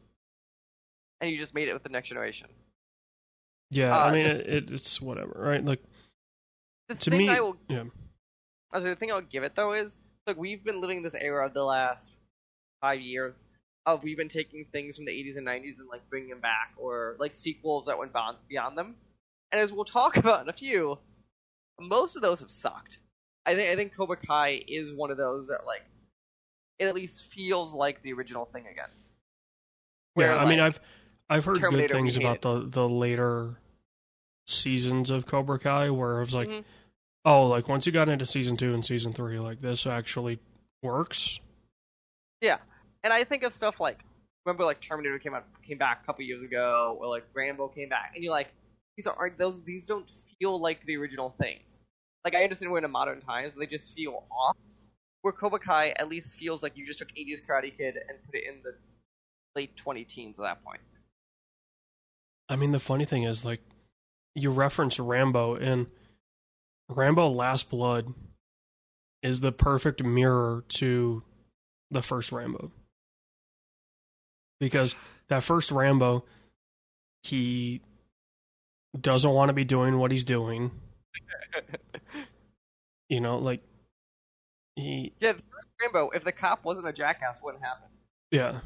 and you just made it with the next generation. Yeah, I mean, it's whatever, right? Like, to me, yeah. The thing I would give it though is, like, we've been living this era of the last 5 years of we've been taking things from the 80s and 90s and like bringing them back, or like sequels that went beyond them. And as we'll talk about in a few, most of those have sucked. I think Cobra Kai is one of those that like it at least feels like the original thing again. Where, yeah, I mean, I've heard Terminator, good things about the later seasons of Cobra Kai, where I was like, oh, like once you got into season 2 and season 3, like this actually works. Yeah, and I think of stuff like, remember like Terminator came back a couple years ago, or like Rambo came back, and you're like, these don't feel like the original things. Like, I understand we're in modern times, they just feel off. Where Cobra Kai at least feels like you just took 80s Karate Kid and put it in the late 20-teens at that point. I mean, the funny thing is, like, you reference Rambo, and Rambo Last Blood is the perfect mirror to the first Rambo. Because that first Rambo, the doesn't want to be doing what he's doing. You know, like he. Yeah, the first Rambo. If the cop wasn't a jackass, wouldn't happen. Yeah.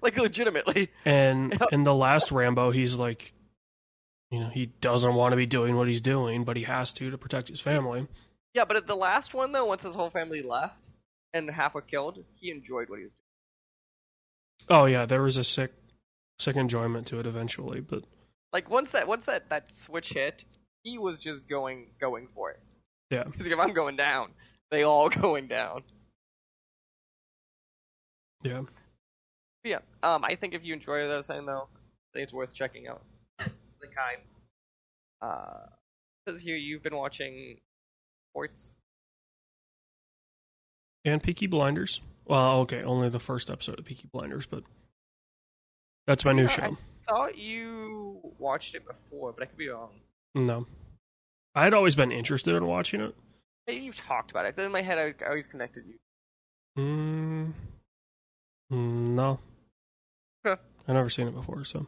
Like legitimately. And Yep. in the last Rambo, he's like, you know, he doesn't want to be doing what he's doing, but he has to protect his family. Yeah, but at the last one though, once his whole family left and half were killed, he enjoyed what he was doing. Oh yeah, there was a sick enjoyment to it eventually, but Like once that switch hit, he was just going for it. yeah. Because if I'm going down, they all going down. Yeah. But yeah, I think if you enjoy those thing though, I think it's worth checking out. The kind. Says here you've been watching sports. And Peaky Blinders. Well, okay, only the first episode of Peaky Blinders, but that's my new show. I thought you watched it before, but I could be wrong. No. I had always been interested in watching it. Maybe you've talked about it. In my head, I always connected you. No. Okay. I've never seen it before, so.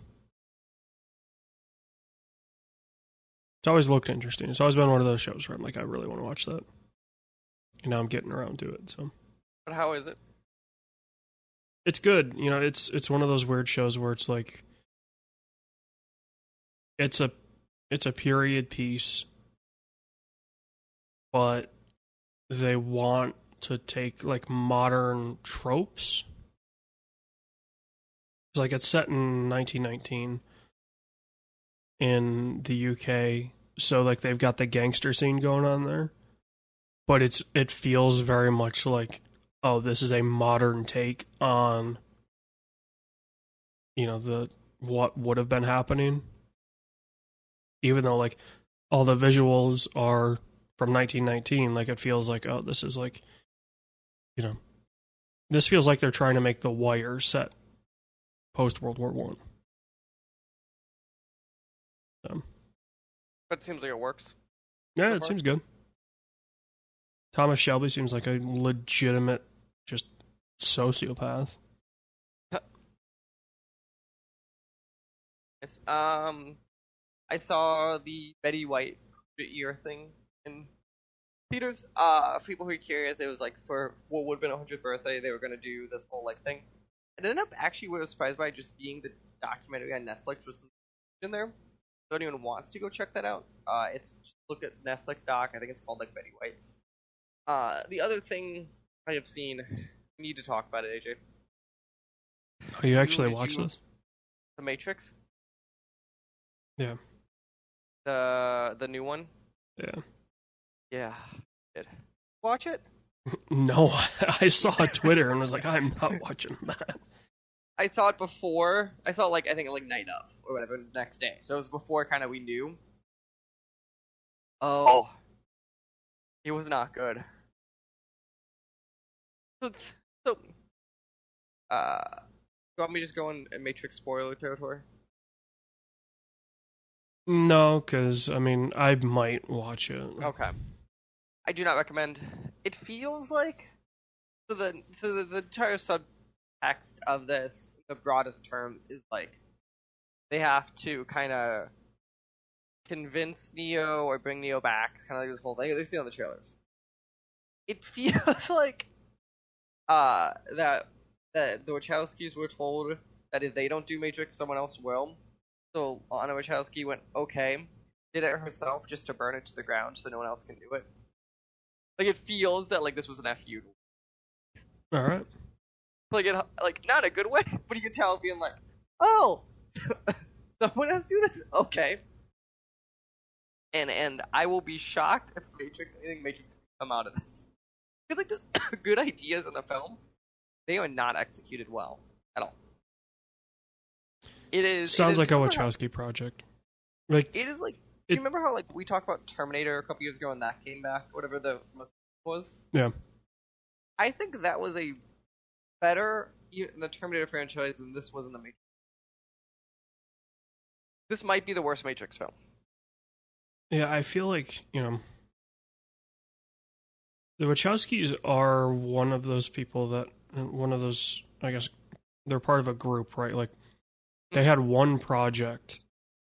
It's always looked interesting. It's always been one of those shows where I'm like, I really want to watch that. And now I'm getting around to it, so. But how is it? It's good. You know, it's one of those weird shows where it's like, it's a period piece, but they want to take like modern tropes. It's like it's set in 1919 in the UK, so like they've got the gangster scene going on there, but it feels very much like, oh, this is a modern take on, you know, the what would have been happening, even though like all the visuals are from 1919. Like it feels like, oh, this is like, you know, this feels like they're trying to make The Wire set post World War One. But it seems like it works. Yeah, So it far? seems good. Thomas Shelby seems like a legitimate, just sociopath. Yes. I saw the Betty White 100-year thing in theaters. For people who are curious, it was like for what would have been a 100th birthday, they were going to do this whole like thing. It ended up actually what I was surprised by just being the documentary on Netflix with some in there. If anyone wants to go check that out, it's just look at Netflix doc. I think it's called like Betty White. The other thing I have seen, we need to talk about it, AJ. Oh, you actually watched this? The Matrix? Yeah. The new one? Yeah. Yeah. Did. Watch it? No, I saw Twitter and was like, I'm not watching that. I saw it before. I saw it like I think like night of or whatever next day. So it was before kind of we knew. Oh. It was not good. So you want me to just go in Matrix spoiler territory? No, because, I mean, I might watch it. Okay. I do not recommend. It feels like the entire subtext of this, the broadest terms, is like they have to kind of convince Neo or bring Neo back. It's kind of like this whole thing. They see it on the trailers. It feels like that the Wachowskis were told that if they don't do Matrix, someone else will. So Anna Wachowski went, okay, did it herself just to burn it to the ground so no one else can do it. Like it feels that like this was an FU. All right. Like it, like not a good way, but you can tell it being like, oh, someone has to do this, okay. And I will be shocked if anything Matrix come out of this. Because like there's good ideas in the film, they are not executed well at all. It is Sounds like a Wachowski project. Like it is like. Do you remember how like we talked about Terminator a couple years ago and that came back, whatever the most was? Yeah. I think that was a better in the Terminator franchise than this was in the Matrix. This might be the worst Matrix film. Yeah, I feel like, you know, the Wachowskis are one of those people that, I guess, they're part of a group, right? Like, they had one project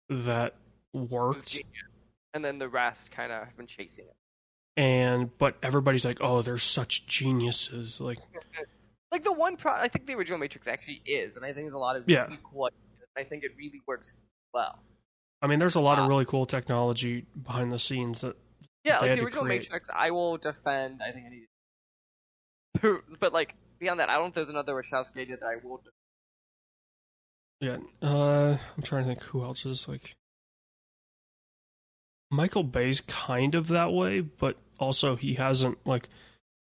that It was worked. genius. And then the rest kind of have been chasing it. But everybody's like, oh, they're such geniuses. Like, Like the one I think the original Matrix actually is, and I think there's a lot of Yeah. really cool ideas. I think it really works well. I mean, there's a lot of really cool technology behind the scenes that Yeah, they like had the to original create. Matrix, I will defend. I think I need, but like beyond that, I don't think there's another Wachowski idea that I will defend. Yeah, I'm trying to think who else is like. Michael Bay's kind of that way, but also he hasn't like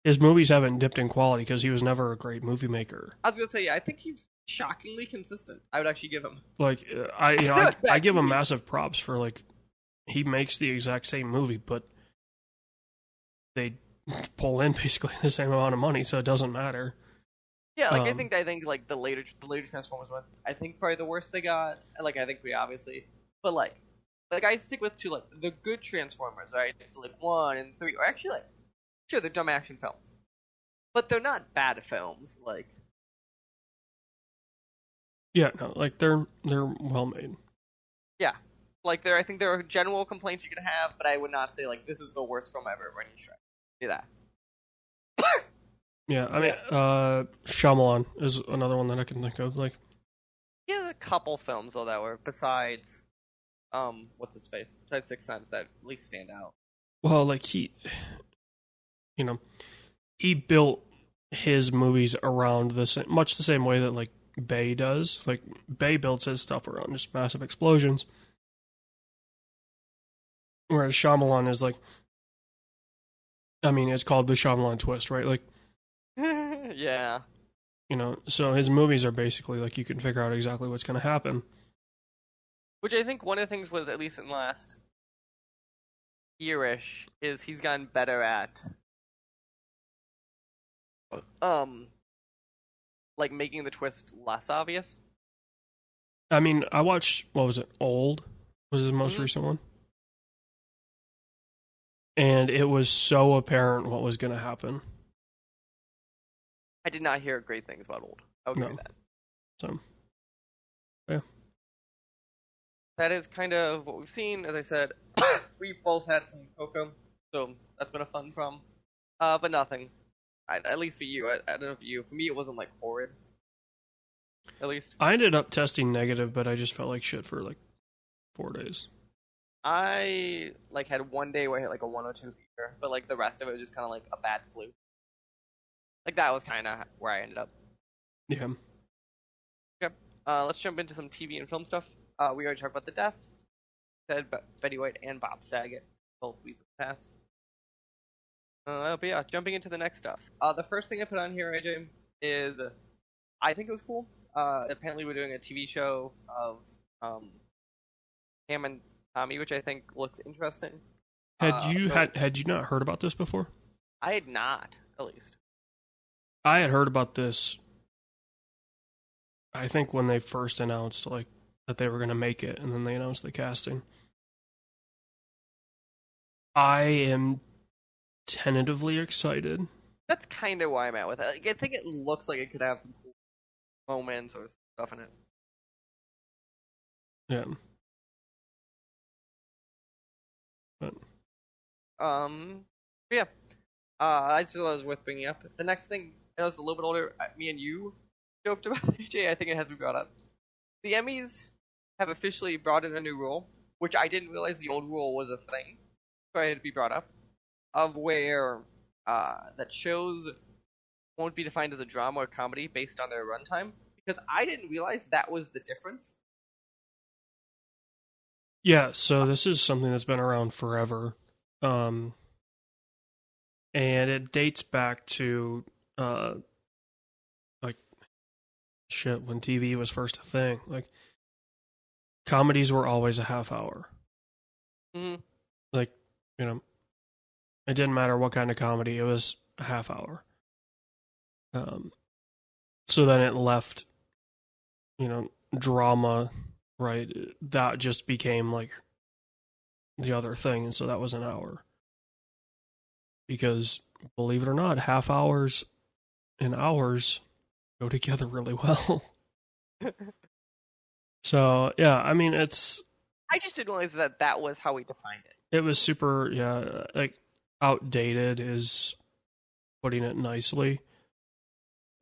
his movies haven't dipped in quality because he was never a great movie maker. I was gonna say, yeah, I think he's shockingly consistent. I would actually give him. Like I give him massive props for like he makes the exact same movie, but they pull in basically the same amount of money, so it doesn't matter. Yeah, like I think like the later Transformers one, I think probably the worst they got. Like I think we obviously, but like I stick with two like the good Transformers, right? So like 1 and 3, or actually like sure they're dumb action films, but they're not bad films. Like Yeah, no, like they're well made. yeah, like I think there are general complaints you can have, but I would not say like this is the worst film ever by any stretch. Do that. Yeah, I mean, Shyamalan is another one that I can think of. Like, He has a couple films though that were besides, what's its face? Besides Sixth Sense that at least stand out. well, like he built his movies around much the same way that like Bay does. Like Bay builds his stuff around just massive explosions, whereas Shyamalan is like, I mean, it's called the Shyamalan twist, right? Like, Yeah. So his movies are basically like you can figure out exactly what's going to happen. Which I think one of the things was, at least in the last year-ish, is he's gotten better at like making the twist less obvious. I mean, I watched, what was it, Old was his most recent one. And it was so apparent what was going to happen. I did not hear great things about Old. I'll agree with that. So, yeah. That is kind of what we've seen. As I said, we both had some Coco, so that's been a fun problem. But nothing. At least for you. I don't know for you. For me, it wasn't like horrid. At least. I ended up testing negative, but I just felt like shit for like 4 days. I like had one day where I hit like a 102 fever, but like the rest of it was just kind of like a bad flu. Like that was kind of where I ended up. Yeah. Okay. Let's jump into some TV and film stuff. We already talked about the death. Said Betty White and Bob Saget, both Weasel passed. But yeah, jumping into the next stuff. The first thing I put on here, AJ, is I think it was cool. Apparently, we're doing a TV show of Ham and Tommy, which I think looks interesting. Had you not heard about this before? I had not, at least. I had heard about this. I think when they first announced like that they were going to make it, and then they announced the casting. I am tentatively excited. That's kind of why I'm at with it. Like, I think it looks like it could have some cool moments or stuff in it. Yeah. But yeah. I just thought it was worth bringing up. The next thing, it was a little bit older. Me and you joked about AJ. I think it has to be brought up. The Emmys have officially brought in a new rule, which I didn't realize the old rule was a thing. So it had to be brought up, of where that shows won't be defined as a drama or comedy based on their runtime, because I didn't realize that was the difference. yeah, so this is something that's been around forever. And it dates back to like shit when TV was first a thing. Like comedies were always a half hour. Mm-hmm. Like, it didn't matter what kind of comedy, it was a half hour. So then it left, drama, right? That just became like the other thing, and so that was an hour. Because, believe it or not, half hours and hours go together really well. So, yeah, I mean, it's... I just didn't realize that was how we defined it. It was super, like outdated is putting it nicely.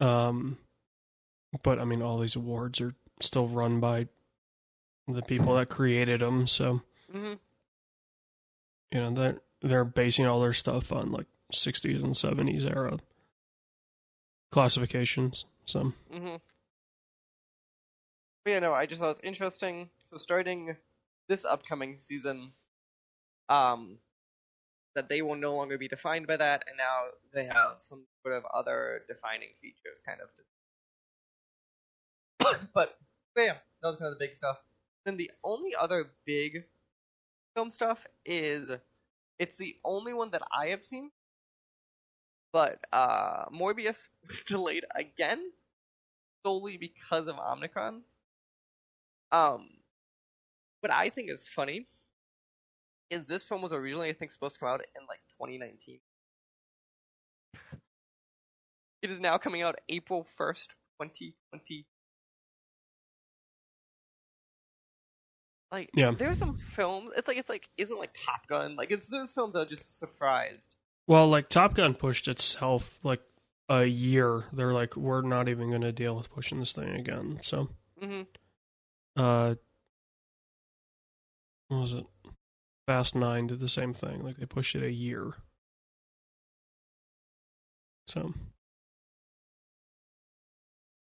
But I mean, all these awards are still run by the people that created them, so they're basing all their stuff on like 60s and 70s era classifications. So. But yeah, no, I just thought it was interesting. So starting this upcoming season, that they will no longer be defined by that, and now they have some sort of other defining features, kind of. But yeah, that was kind of the big stuff. Then the only other big film stuff is, it's the only one that I have seen, but Morbius was delayed again, solely because of Omicron. What I think is funny is this film was originally, I think, supposed to come out in like 2019. It is now coming out April 1st, 2020. Like, yeah. There's some films. It's like isn't like Top Gun. Like, it's those films that are just surprised. Well, like Top Gun pushed itself like a year. They're like, we're not even going to deal with pushing this thing again. So, what was it? Fast 9 did the same thing. Like, they pushed it a year. So.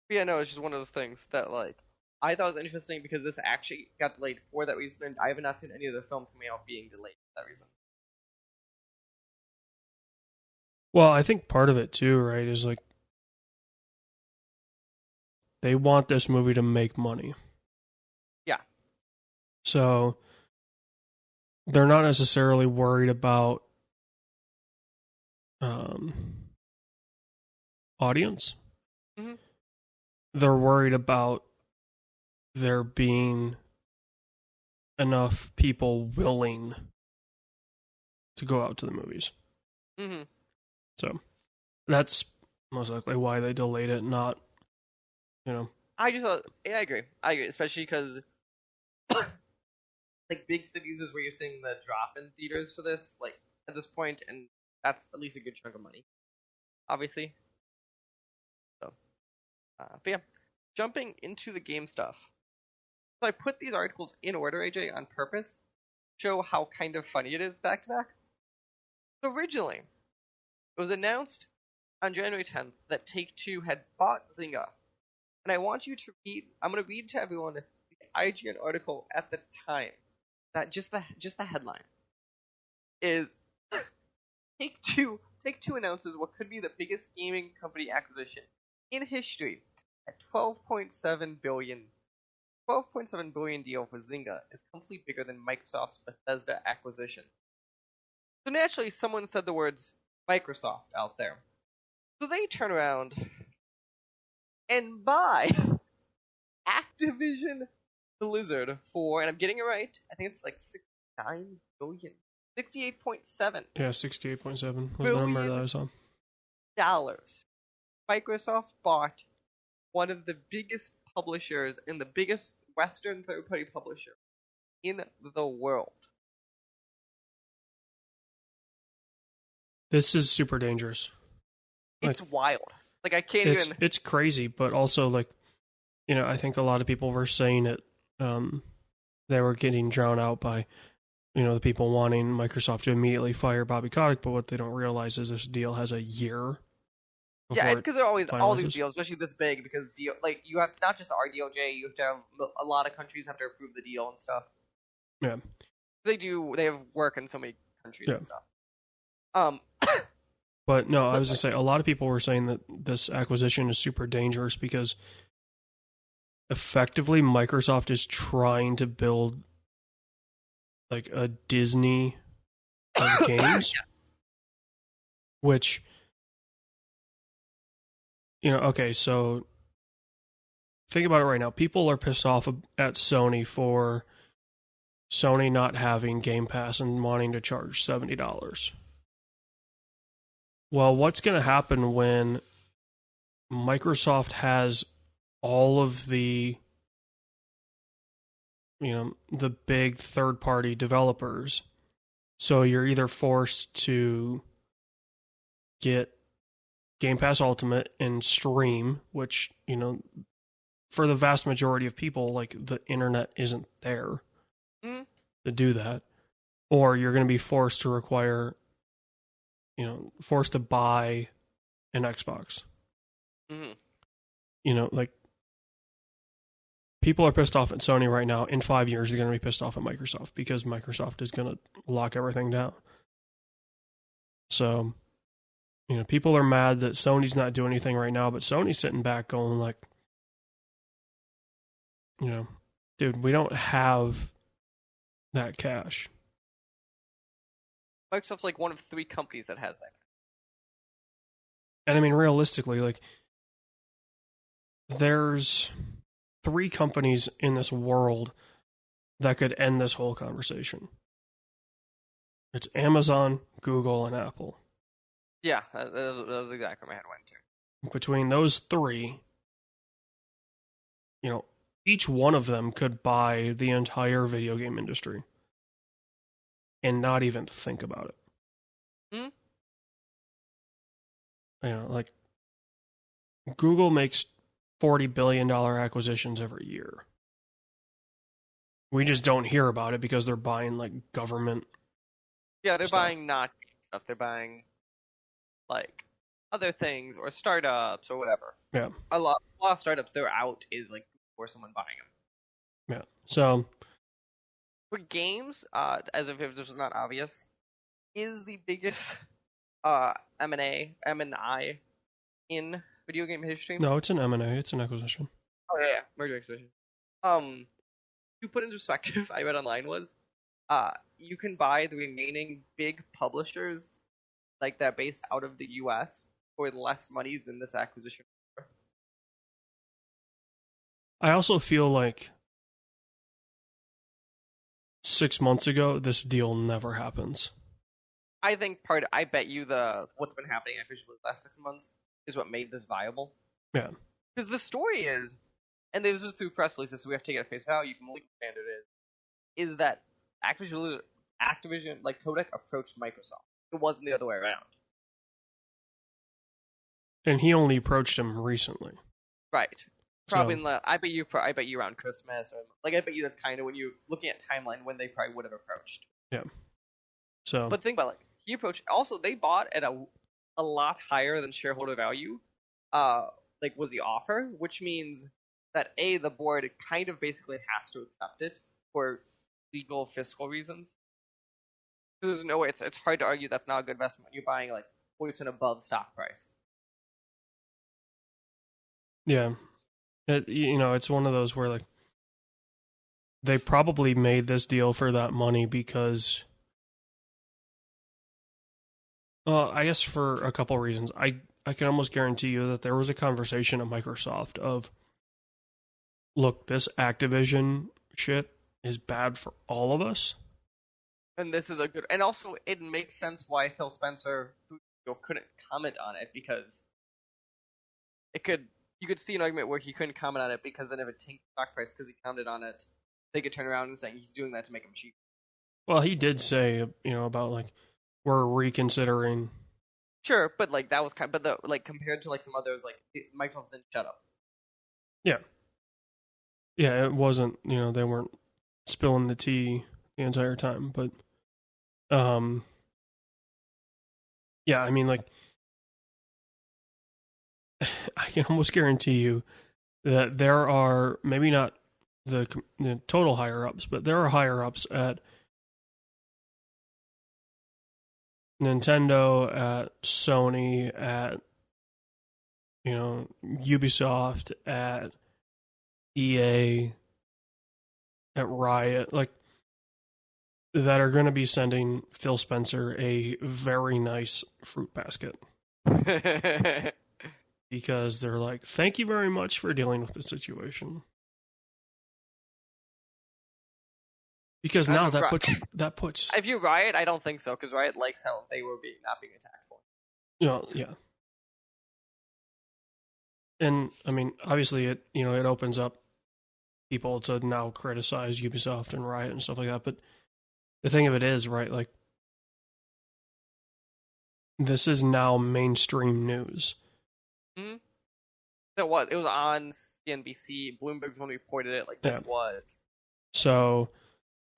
Yeah, no, it's just one of those things that, like, I thought was interesting because this actually got delayed for that reason, and I have not seen any of the films coming out being delayed for that reason. Well, I think part of it too, right, is like they want this movie to make money. Yeah. So they're not necessarily worried about audience. They're worried about there being enough people willing to go out to the movies. So that's most likely why they delayed it, not, I just thought, yeah, I agree, especially because like big cities is where you're seeing the drop in theaters for this, like at this point, and that's at least a good chunk of money, obviously. So, but yeah, jumping into the game stuff. So I put these articles in order, AJ, on purpose, show how kind of funny it is back to back. So originally, it was announced on January 10th that Take-Two had bought Zynga. And I want you to read, I'm going to read to everyone the IGN article at the time. That just the headline is Take-Two announces what could be the biggest gaming company acquisition in history at $12.7 billion deal for Zynga is completely bigger than Microsoft's Bethesda acquisition. So naturally, someone said the words Microsoft out there. So they turn around and buy Activision Blizzard for, and I'm getting it right, I think it's like $69 billion. 68.7. Yeah, 68.7 was the number that I saw. Dollars. Microsoft bought one of the biggest publishers and the biggest Western third-party publisher in the world. This is super dangerous. It's wild. Like, I can't even... It's crazy, but also, like, I think a lot of people were saying it, they were getting drowned out by, the people wanting Microsoft to immediately fire Bobby Kotick, but what they don't realize is this deal has a year. Yeah, because there are always all these deals, especially this big, because you have to, not just our DOJ, you have to have, a lot of countries have to approve the deal and stuff. Yeah. They have work in so many countries and stuff. But no, I was going to say, a lot of people were saying that this acquisition is super dangerous because effectively Microsoft is trying to build like a Disney of games, which, okay, so think about it right now. People are pissed off at Sony for Sony not having Game Pass and wanting to charge $70. Well, what's going to happen when Microsoft has all of the the big third-party developers. So you're either forced to get Game Pass Ultimate and stream, which, for the vast majority of people, like, the internet isn't there to do that. Or you're going to be forced to forced to buy an Xbox. Like, people are pissed off at Sony right now. In 5 years, they're going to be pissed off at Microsoft because Microsoft is going to lock everything down. So, people are mad that Sony's not doing anything right now, but Sony's sitting back going like, dude, we don't have that cash. Microsoft's like one of 3 companies that has that. And I mean, realistically, like, there's 3 companies in this world that could end this whole conversation. It's Amazon, Google, and Apple. Yeah, that was exactly where my head went to. Between those 3, each one of them could buy the entire video game industry and not even think about it. Like, Google makes $40 billion acquisitions every year. We just don't hear about it because they're buying, like, government. Yeah, they're stuff. buying not stuff. They're buying, like, other things or startups or whatever. Yeah. A lot of startups, their out is, like, for someone buying them. Yeah. So, for games, as if this was not obvious, is the biggest M&I in video game history. no, it's an M&A. It's an acquisition. Oh yeah, merger acquisition. To put into perspective, I read online was, you can buy the remaining big publishers, like that based out of the U.S. for less money than this acquisition. I also feel like 6 months ago, this deal never happens. I think I bet you what's been happening actually for the last 6 months is what made this viable. Yeah. Because the story is, and this is through press releases, so we have to take it at face value from the legal standard is that Activision, like Kodak, approached Microsoft. It wasn't the other way around. And he only approached him recently. Right. Probably. So, I bet you around Christmas, or like I bet you that's kind of when you're looking at timeline when they probably would have approached. Yeah. So. But think about like he approached. Also, they bought at a lot higher than shareholder value. Like was the offer, which means that the board kind of basically has to accept it for legal fiscal reasons. There's no way it's hard to argue that's not a good investment when you're buying like 40% above stock price. Yeah. It's one of those where like they probably made this deal for that money because I guess for a couple of reasons. I can almost guarantee you that there was a conversation at Microsoft of, look, this Activision shit is bad for all of us. And this is a good, and also it makes sense why Phil Spencer couldn't comment on it because you could see an argument where he couldn't comment on it because then if it tanked the stock price because he commented on it, they could turn around and say he's doing that to make him cheap. Well, he did say, about like we're reconsidering. Sure, but like that was compared to like some others, like Microsoft didn't shut up. Yeah. Yeah, it wasn't, they weren't spilling the tea the entire time, but yeah, I mean, like, I can almost guarantee you that there are maybe not the total higher ups, but there are higher ups at Nintendo, at Sony, at Ubisoft, at EA, at Riot, like that are going to be sending Phil Spencer a very nice fruit basket. Because they're like, thank you very much for dealing with the situation. Because now that puts. If you Riot, I don't think so, because Riot likes how they were not being attacked for. Yeah. And I mean, obviously, it opens up people to now criticize Ubisoft and Riot and stuff like that. But the thing of it is, right, like, this is now mainstream news. Mm-hmm. It was on CNBC. Bloomberg's when we reported it. Like, this was. So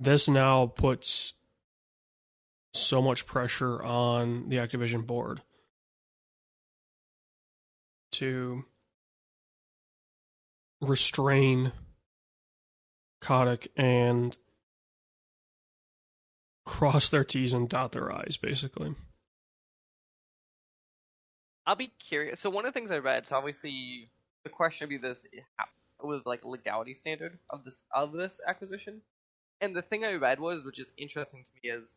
this now puts so much pressure on the Activision board to restrain Kotick and cross their T's and dot their I's, basically. I'll be curious. So one of the things I read, so obviously the question would be this with like legality standard of this acquisition. And the thing I read was, which is interesting to me, is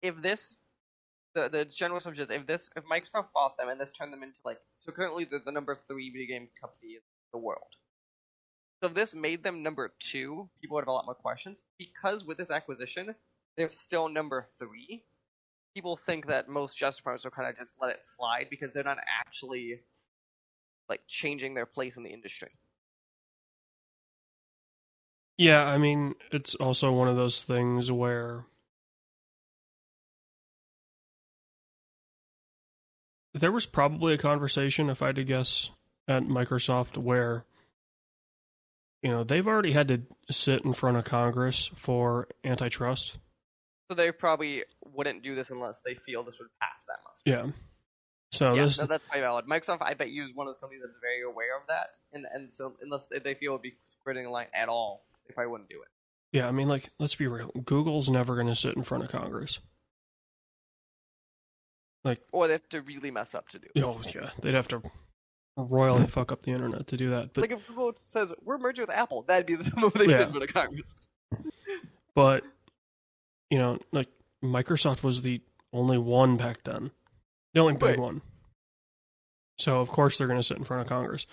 if this the general assumption is if Microsoft bought them and this turned them into like, so currently they're the number 3 video game company in the world. So if this made them number 2, people would have a lot more questions. Because with this acquisition, they're still number 3. People think that most justifiers will kind of just let it slide because they're not actually like changing their place in the industry. Yeah, I mean, it's also one of those things where there was probably a conversation, if I had to guess, at Microsoft where, you know, they've already had to sit in front of Congress for antitrust. So they probably wouldn't do this unless they feel this would pass that muster. Yeah. So yeah, this... no, that's quite valid. Microsoft, I bet you, is one of those companies that's very aware of that, and so unless they feel it would be squirting a line at all, they probably wouldn't do it. Yeah, I mean, like, let's be real. Google's never going to sit in front of Congress. Like, or they have to really mess up to do it. Oh, yeah. They'd have to royally fuck up the internet to do that. But, like, if Google says, we're merging with Apple, that'd be the moment they sit in front of Congress. But, you know, like, Microsoft was the only one back then. The only big one. So, of course, they're going to sit in front of Congress.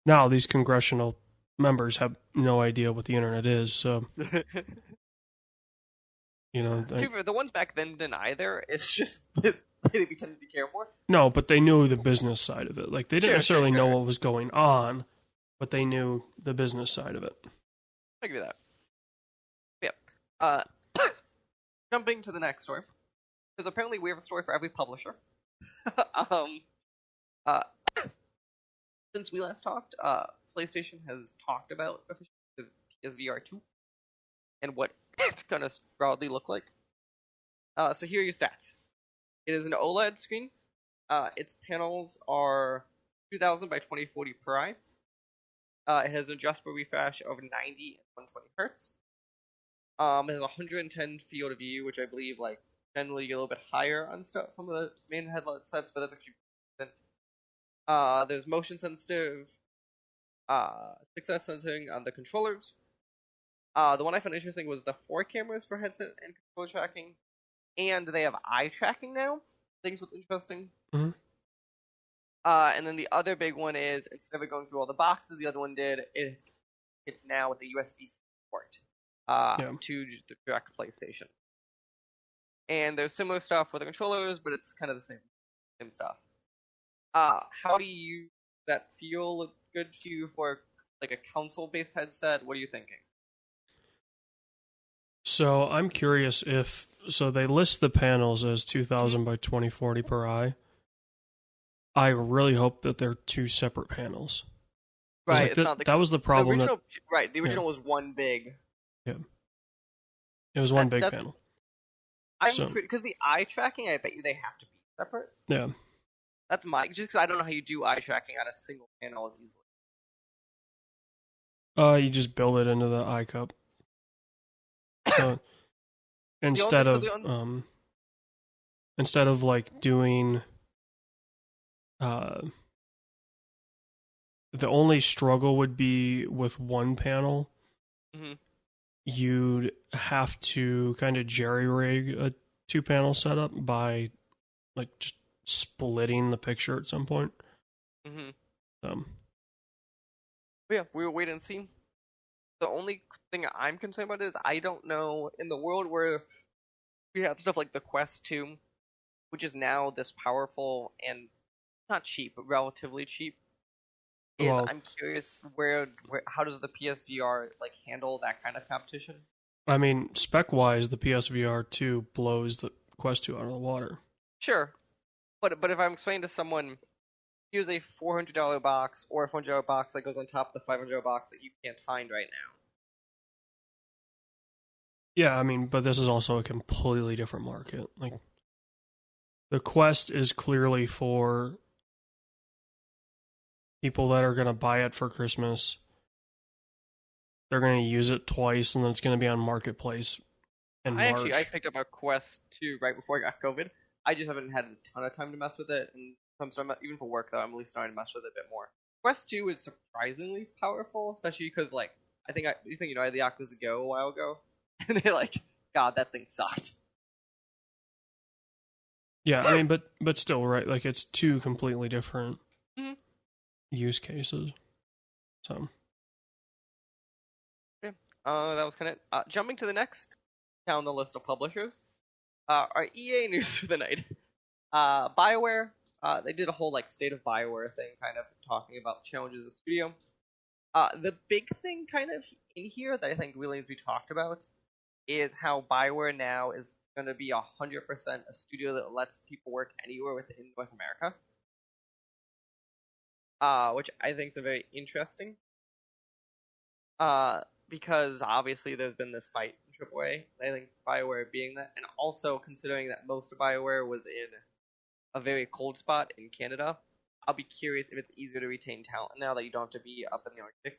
Now, these congressional members have no idea what the internet is, so... you know... The ones back then didn't either. It's just... they pretended to care more. No, but they knew the business side of it. Like, they didn't necessarily know what was going on, but they knew the business side of it. I agree with that. Yeah. Jumping to the next story. Because apparently we have a story for every publisher. Since we last talked, PlayStation has talked about the PSVR 2 and what it's going to broadly look like. So here are your stats. It is an OLED screen. Its panels are 2000 by 2040 per eye. It has an adjustable refresh of 90 and 120 hertz. It has 110 field of view, which I believe like generally get a little bit higher on some of the main headsets, but that's actually there's motion sensitive, success sensing on the controllers. The one I found interesting was the 4 cameras for headset and controller tracking, and they have eye tracking now. I think is what's interesting. Mm-hmm. And then the other big one is instead of it going through all the boxes, the other one did. It's now with a USB-C port to the direct PlayStation. And there's similar stuff with the controllers, but it's kind of the same stuff. How do you that feel good to you for like a console-based headset? What are you thinking? So I'm curious if they list the panels as 2000 by 2040 per eye. I really hope that they're 2 separate panels. Right, like that was the problem. The original was one big. Yeah, it was one big panel. Because the eye tracking, I bet you they have to be separate. Yeah. That's just because I don't know how you do eye tracking on a single panel easily. You just build it into the eye cup. So instead of like doing the only struggle would be with one panel. Mm-hmm. You'd have to kind of jerry-rig a 2-panel setup by like just splitting the picture at some point. Mm-hmm. Yeah, we'll wait and see. The only thing I'm concerned about is I don't know, in the world where we have stuff like the Quest 2, which is now this powerful and not cheap, but relatively cheap is Well, I'm curious where how does the PSVR like handle that kind of competition? I mean, spec-wise, the PSVR 2 blows the Quest 2 out of the water. Sure, but if I'm explaining to someone, here's a $400 box or a $400 box that goes on top of the $500 box that you can't find right now. Yeah, I mean, but this is also a completely different market. Like, the Quest is clearly for people that are going to buy it for Christmas. They're going to use it twice, and then it's going to be on Marketplace in March. I picked up a Quest 2 right before I got COVID. I just haven't had a ton of time to mess with it, and even for work though, I'm at least starting to mess with it a bit more. Quest 2 is surprisingly powerful, especially because like I had the Oculus Go a while ago, and God, that thing sucked. Yeah, I mean, but still, right? Like, it's two completely different use cases. So, yeah, that was kind of jumping to the next down the list of publishers. Our EA news for the night. BioWare. They did a whole like state of BioWare thing, kind of talking about challenges of the studio. The big thing, kind of in here that I think really needs to be talked about, is how BioWare now is going to be 100% a studio that lets people work anywhere within North America. Which I think is a very interesting. Because obviously there's been this fight in AAA. I think BioWare being that, and also considering that most of BioWare was in a very cold spot in Canada, I'll be curious if it's easier to retain talent now that you don't have to be up in the Arctic.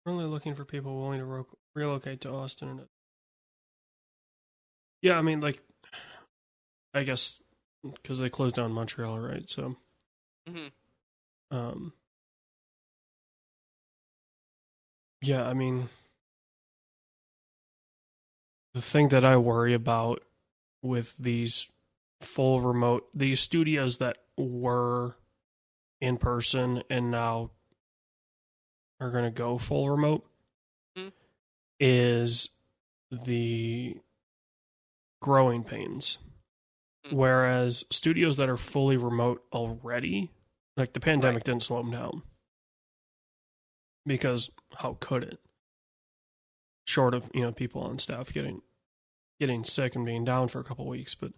really looking for people willing to relocate to Austin. Yeah, I mean, like, I guess because they closed down Montreal, right? So, yeah, I mean, the thing that I worry about with these these studios that were in person and now are going to go full remote is the growing pains. Whereas studios that are fully remote already, like the pandemic didn't slow them down. Because how could it? Short of, people on staff getting sick and being down for a couple weeks, but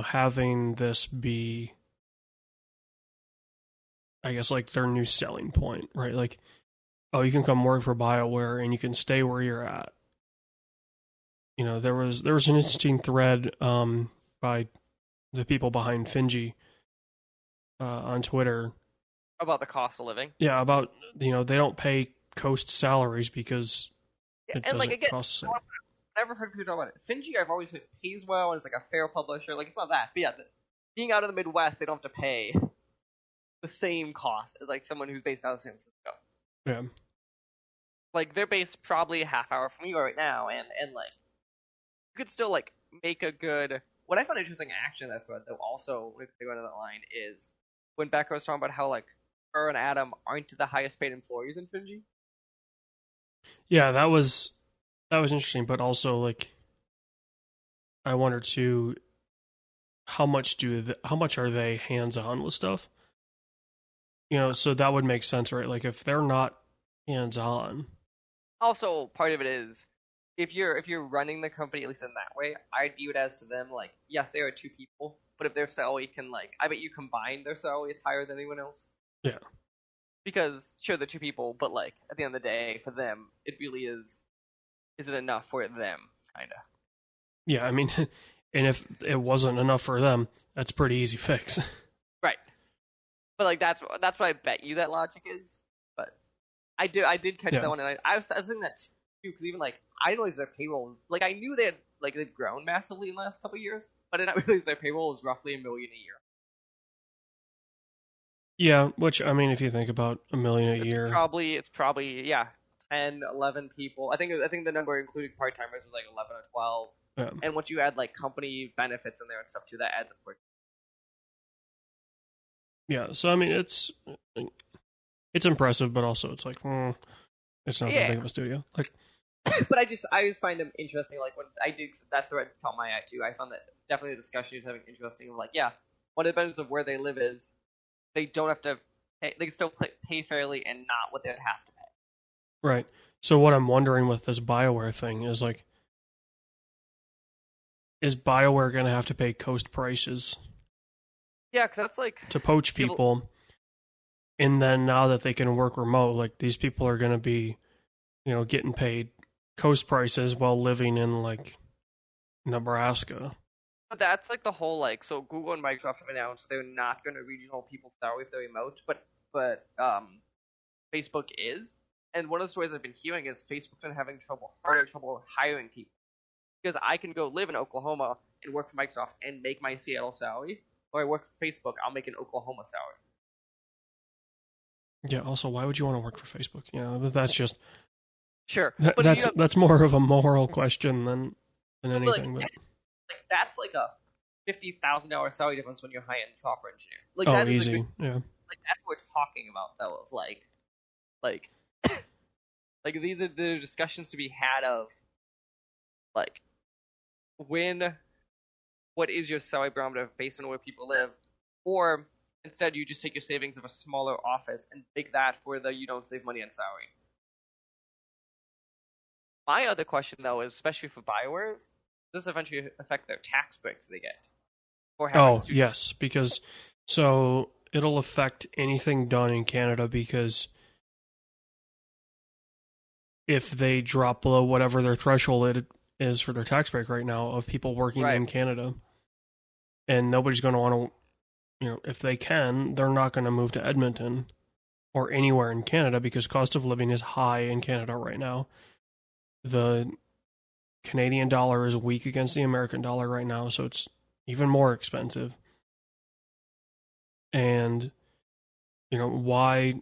having this be, I guess, like their new selling point, right? Like, oh, you can come work for BioWare and you can stay where you're at. There was an interesting thread by the people behind Finji on Twitter about the cost of living. Yeah, about they don't pay Coast salaries because it doesn't cost the same. I've never heard people talk about it. Finji, I've always heard pays well and it's like a fair publisher. Like, it's not that, but yeah, being out of the Midwest, they don't have to pay the same cost as like someone who's based out of San Francisco. Yeah, like they're based probably a half hour from you right now, and like you could still like make a good. What I found interesting actually in that thread, though, also if they go into that line, is when Becca was talking about how like her and Adam aren't the highest paid employees in Finji. Yeah, that was interesting, but also like I wonder too, how much are they hands on with stuff? So that would make sense, right? Like if they're not hands on. Also, part of it is if you're running the company at least in that way, I view it as to them like yes, they are two people, but if their salary can I bet you combine their salary, it's higher than anyone else. Yeah. Because sure they're two people, but like at the end of the day, for them, it really is it enough for them, kinda. Yeah, I mean and if it wasn't enough for them, that's a pretty easy fix. Right. But like that's what I bet you that logic is. But I did catch that one, and I was thinking that too, because even like I didn't realize their payroll was like I knew they'd grown massively in the last couple of years, but I didn't realize their payroll was roughly $1 million a year. Yeah, which I mean, if you think about $1 million a year, it's probably 10, 11 people. I think the number including part timers was like 11 or 12. Yeah. And once you add like company benefits in there and stuff too, that adds up quick. Yeah, so I mean it's impressive, but also it's like it's not that big of a studio. Like, but I just find them interesting. Like when I did that thread caught my eye too. I found that definitely the discussion is having interesting. Like one of the benefits of where they live is they don't have to pay, they can still pay fairly and not what they would have to pay. Right. So what I'm wondering with this BioWare thing is like, is BioWare going to have to pay coast prices? Yeah, because that's like to poach people, and then now that they can work remote, like these people are going to be, getting paid coast prices while living in like Nebraska. But that's like the whole like, so Google and Microsoft have announced they're not going to regional people's salary if they're remote, but Facebook is. And one of the stories I've been hearing is Facebook's been having harder trouble hiring people. Because I can go live in Oklahoma and work for Microsoft and make my Seattle salary, or I work for Facebook, I'll make an Oklahoma salary. Yeah, also, why would you want to work for Facebook? That's just... Sure. That's more of a moral question than anything. Like, that's like a $50,000 salary difference when you're a high-end software engineer. Like, that easy. Yeah. Like, that's what we're talking about, though, of like these are the discussions to be had of, like, what is your salary barometer based on where people live, or instead you just take your savings of a smaller office and take that for you don't save money on salary. My other question, though, is especially for BioWare, does this eventually affect their tax breaks they get? Yes, because so it'll affect anything done in Canada, because if they drop below whatever their threshold is for their tax break right now of people working in Canada, and nobody's going to want to, if they can, they're not going to move to Edmonton or anywhere in Canada because cost of living is high in Canada right now. The Canadian dollar is weak against the American dollar right now, so it's even more expensive. And, why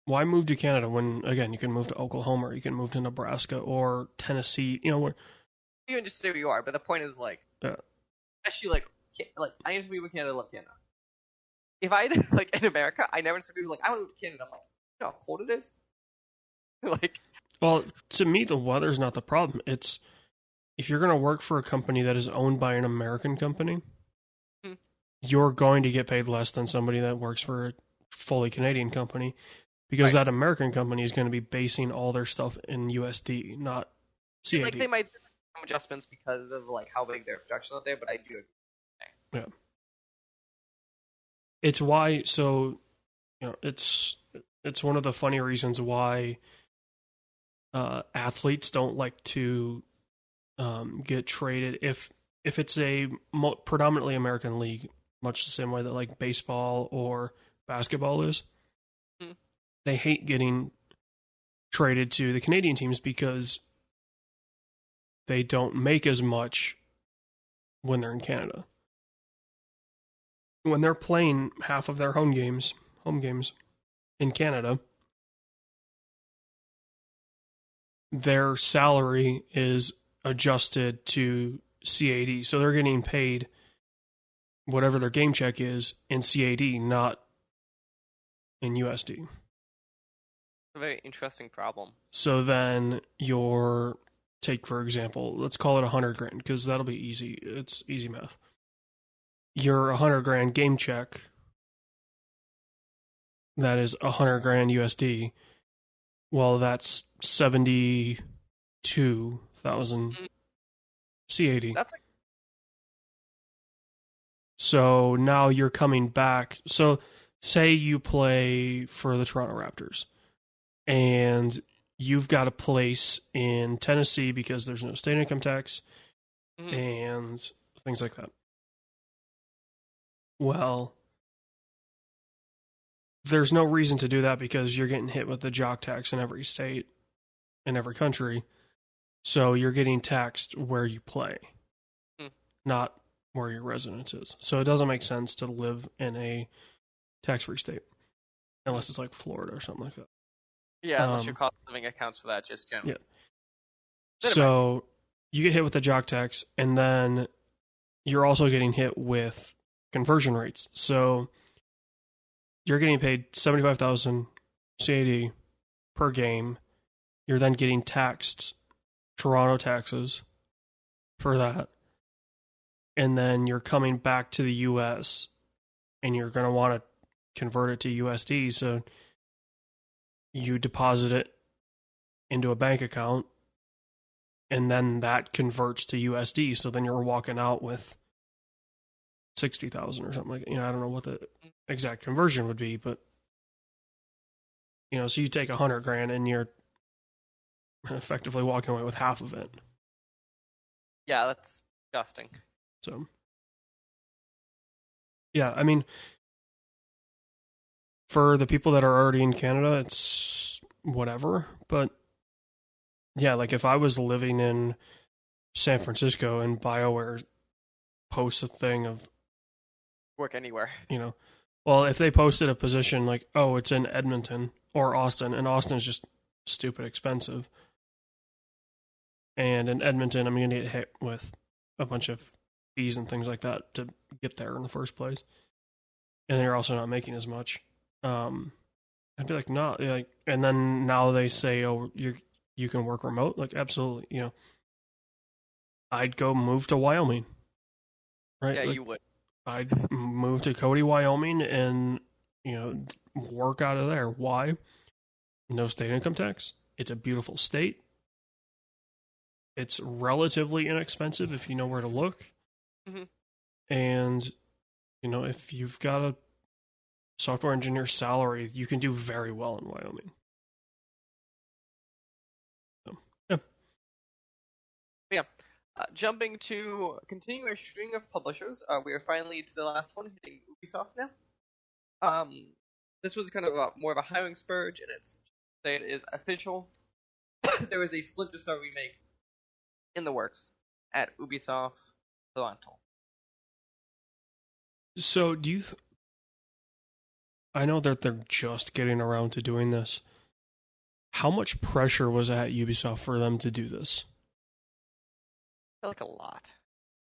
move to Canada when, again, you can move to Oklahoma, or you can move to Nebraska or Tennessee, where... You can just stay where you are, but the point is, like, especially, like I used to be with Canada, I love Canada. If I, like, in America, I never used to be like, I want to move to Canada. I'm like, you know how cold it is? Like... Well, to me, the weather's not the problem. It's, if you're going to work for a company that is owned by an American company, you're going to get paid less than somebody that works for a fully Canadian company, because that American company is going to be basing all their stuff in USD, not CAD. Like, they might do some adjustments because of like how big their production out there, but I do agree. Yeah. It's why, so, it's one of the funny reasons why athletes don't like to get traded if it's a predominantly American league, much the same way that like baseball or basketball is. They hate getting traded to the Canadian teams because they don't make as much when they're in Canada. When they're playing half of their home games in Canada, their salary is adjusted to CAD. So they're getting paid whatever their game check is in CAD, not in USD. A very interesting problem. So then take, for example, let's call it $100,000, because that'll be easy. It's easy math. Your $100,000 game check, that is $100,000 USD. Well, that's 72,000 CAD. That's like... So now you're coming back. So say you play for the Toronto Raptors, and you've got a place in Tennessee because there's no state income tax and things like that. Well, there's no reason to do that because you're getting hit with the jock tax in every state, in every country. So you're getting taxed where you play, not where your residence is. So it doesn't make sense to live in a tax-free state, unless it's like Florida or something like that. Yeah, unless your cost of living accounts for that, just generally. Yeah. So you get hit with the jock tax, and then you're also getting hit with conversion rates. So you're getting paid 75,000 CAD per game. You're then getting taxed Toronto taxes for that. And then you're coming back to the US and you're going to want to convert it to USD, so you deposit it into a bank account, and then that converts to USD, so then you're walking out with 60,000 or something like that. I don't know what the exact conversion would be, but so you take $100,000 and you're effectively walking away with half of it. Yeah, that's disgusting. So, yeah, I mean, for the people that are already in Canada, it's whatever. But yeah, like if I was living in San Francisco and BioWare posts a thing of work anywhere, well, if they posted a position like, oh, it's in Edmonton or Austin, and Austin's just stupid expensive, and in Edmonton, I'm going to get hit with a bunch of fees and things like that to get there in the first place, and then you're also not making as much. I'd be like, no, like, and then now they say, oh, you can work remote, like, absolutely, I'd go move to Wyoming, right? Yeah, like, you would. I'd move to Cody, Wyoming, and work out of there. Why? No state income tax. It's a beautiful state. It's relatively inexpensive if you know where to look. Mm-hmm. And, if you've got a software engineer salary, you can do very well in Wyoming. So, yeah. Yeah. Jumping to continuing our string of publishers, we are finally to the last one, hitting Ubisoft now. This was kind of more of a hiring spurge, and it is official. There is a Splinter Cell remake in the works at Ubisoft Toronto. So, I know that they're just getting around to doing this. How much pressure was at Ubisoft for them to do this? I feel like a lot.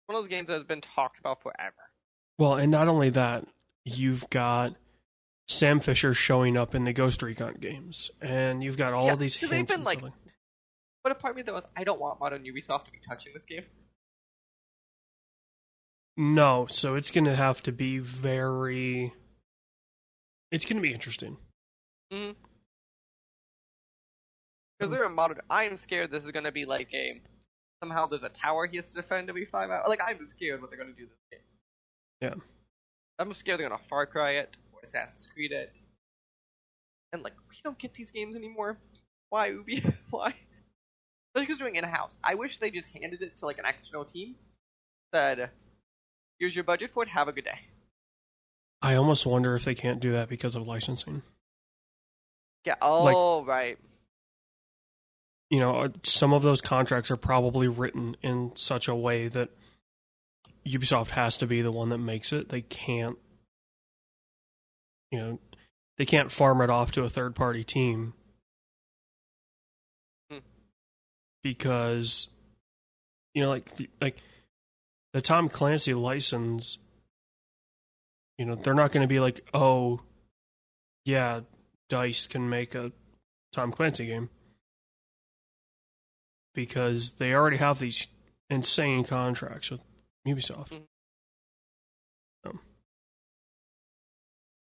One of those games that has been talked about forever. Well, and not only that, you've got Sam Fisher showing up in the Ghost Recon games, and you've got all these hints. They've been and like, something. but a part of me that was, I don't want modern Ubisoft to be touching this game. No, so it's going to have to be very... It's going to be interesting. Mm-hmm. Because they're a modern... I am scared this is going to be like a... Somehow there's a tower he has to defend every 5 hours. Like, I'm scared what they're going to do this game. Yeah. I'm scared they're going to Far Cry it, or Assassin's Creed it. And, like, we don't get these games anymore. Why, Ubi? Why? Especially because doing in-house. I wish they just handed it to, like, an external team. Said, here's your budget for it, have a good day. I almost wonder if they can't do that because of licensing. Yeah, right. Some of those contracts are probably written in such a way that Ubisoft has to be the one that makes it. They can't, they can't farm it off to a third-party team because, like the Tom Clancy license, they're not going to be like, oh, yeah, DICE can make a Tom Clancy game. Because they already have these insane contracts with Ubisoft.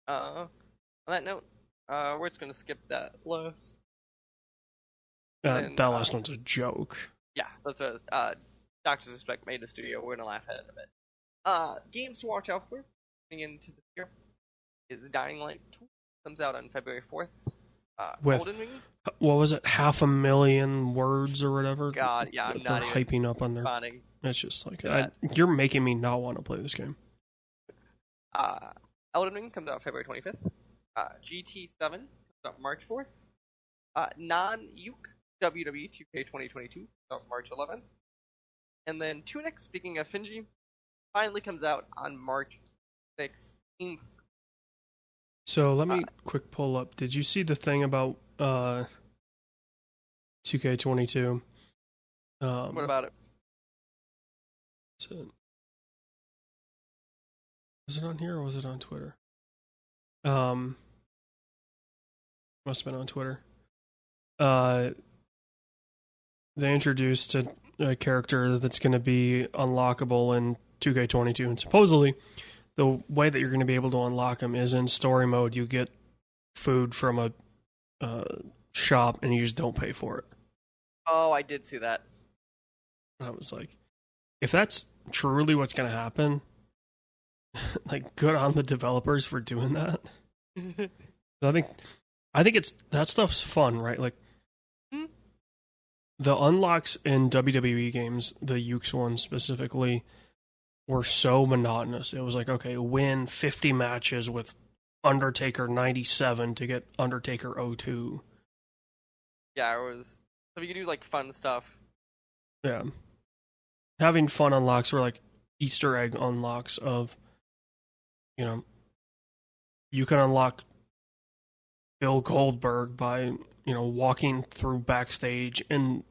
On that note, we're just going to skip that list. That last one's a joke. Yeah, that's what Doctor Suspect made the studio. We're going to laugh at it a bit. Games to watch out for coming into this year is Dying Light 2. Comes out on February 4th. With, Elden Ring? What was it, 500,000 words or whatever? God, yeah, I'm they're not hyping up on there. responding. It's just like, you're making me not want to play this game. Elden Ring comes out February 25th. GT7 comes out March 4th. Non-Uke WWE 2K 2022 comes out March 11th. And then Tunic, speaking of Finji, finally comes out on March 16th. So let me quick pull up. Did you see the thing about 2K22? What about it? Was it on here or was it on Twitter? Must have been on Twitter. They introduced a character that's going to be unlockable in 2K22, and supposedly the way that you're going to be able to unlock them is in story mode. You get food from a shop, and you just don't pay for it. Oh, I did see that. I was like, if that's truly what's going to happen, like, good on the developers for doing that. I think it's that stuff's fun, right? Like, the unlocks in WWE games, the Ukes one specifically, were so monotonous. It was like, okay, win 50 matches with Undertaker 97 to get Undertaker 02. Yeah, it was. So you could do like fun stuff. Yeah. Having fun unlocks were like Easter egg unlocks of, you know, you can unlock Bill Goldberg by, you know, walking through backstage and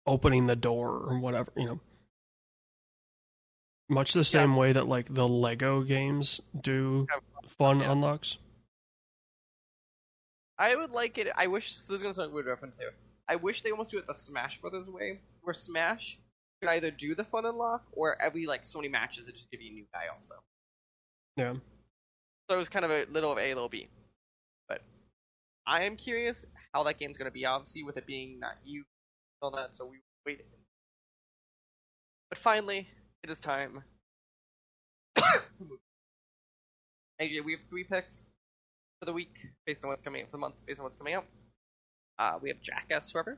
opening the door or whatever, you know. Much the same way that like the Lego games do fun unlocks. I would like it. I wish this is gonna sound weird reference here. I wish they almost do it the Smash Brothers way, where Smash can either do the fun unlock or every like so many matches it just give you a new guy also. Yeah. So it was kind of a little of A, little B. But I am curious how that game's gonna be, obviously, with it being not you all that, so we waited. But finally, it is time. AJ, we have 3 picks for the week based on what's coming out for the month, based on what's coming out. We have Jackass Forever.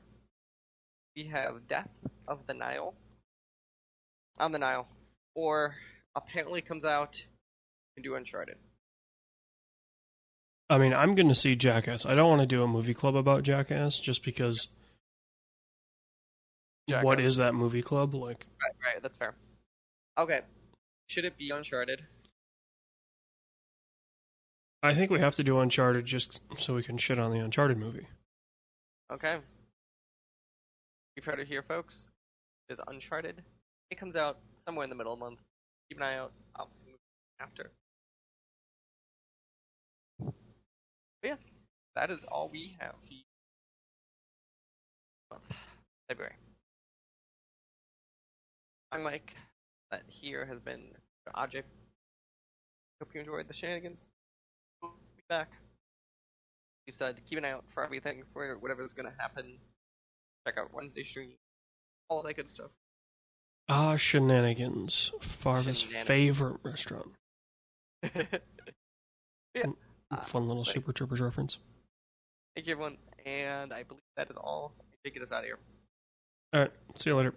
We have Death of the Nile. On the Nile. Or apparently comes out and do Uncharted. I mean, I'm going to see Jackass. I don't want to do a movie club about Jackass just because Jackass. What is that movie club? Like, Right, that's fair. Okay. Should it be Uncharted? I think we have to do Uncharted just so we can shit on the Uncharted movie. Okay. You've heard it here, folks. It is Uncharted. It comes out somewhere in the middle of the month. Keep an eye out. Obviously, after. But yeah, that is all we have for you. Month. February. I'm Mike. That here has been Ajay. Hope you enjoyed the shenanigans. We'll be back. You said keep an eye out for everything, for whatever's going to happen. Check out Wednesday stream. All that good stuff. Shenanigans. Farva's favorite restaurant. Yeah. Fun little Super Troopers reference. Thank you, everyone. And I believe that is all. Get us out of here. Alright, see you later.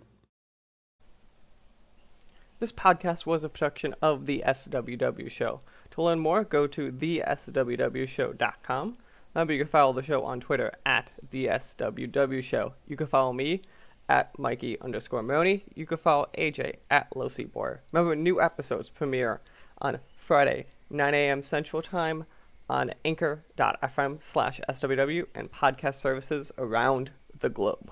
This podcast was a production of the SWW Show. To learn more, go to theswwshow.com. Remember, you can follow the show on Twitter at the SWW Show. You can follow me at Mikey_Maroney. You can follow AJ at LowSeaBoy. Remember, new episodes premiere on Friday, 9 a.m. Central Time on anchor.fm/SWW and podcast services around the globe.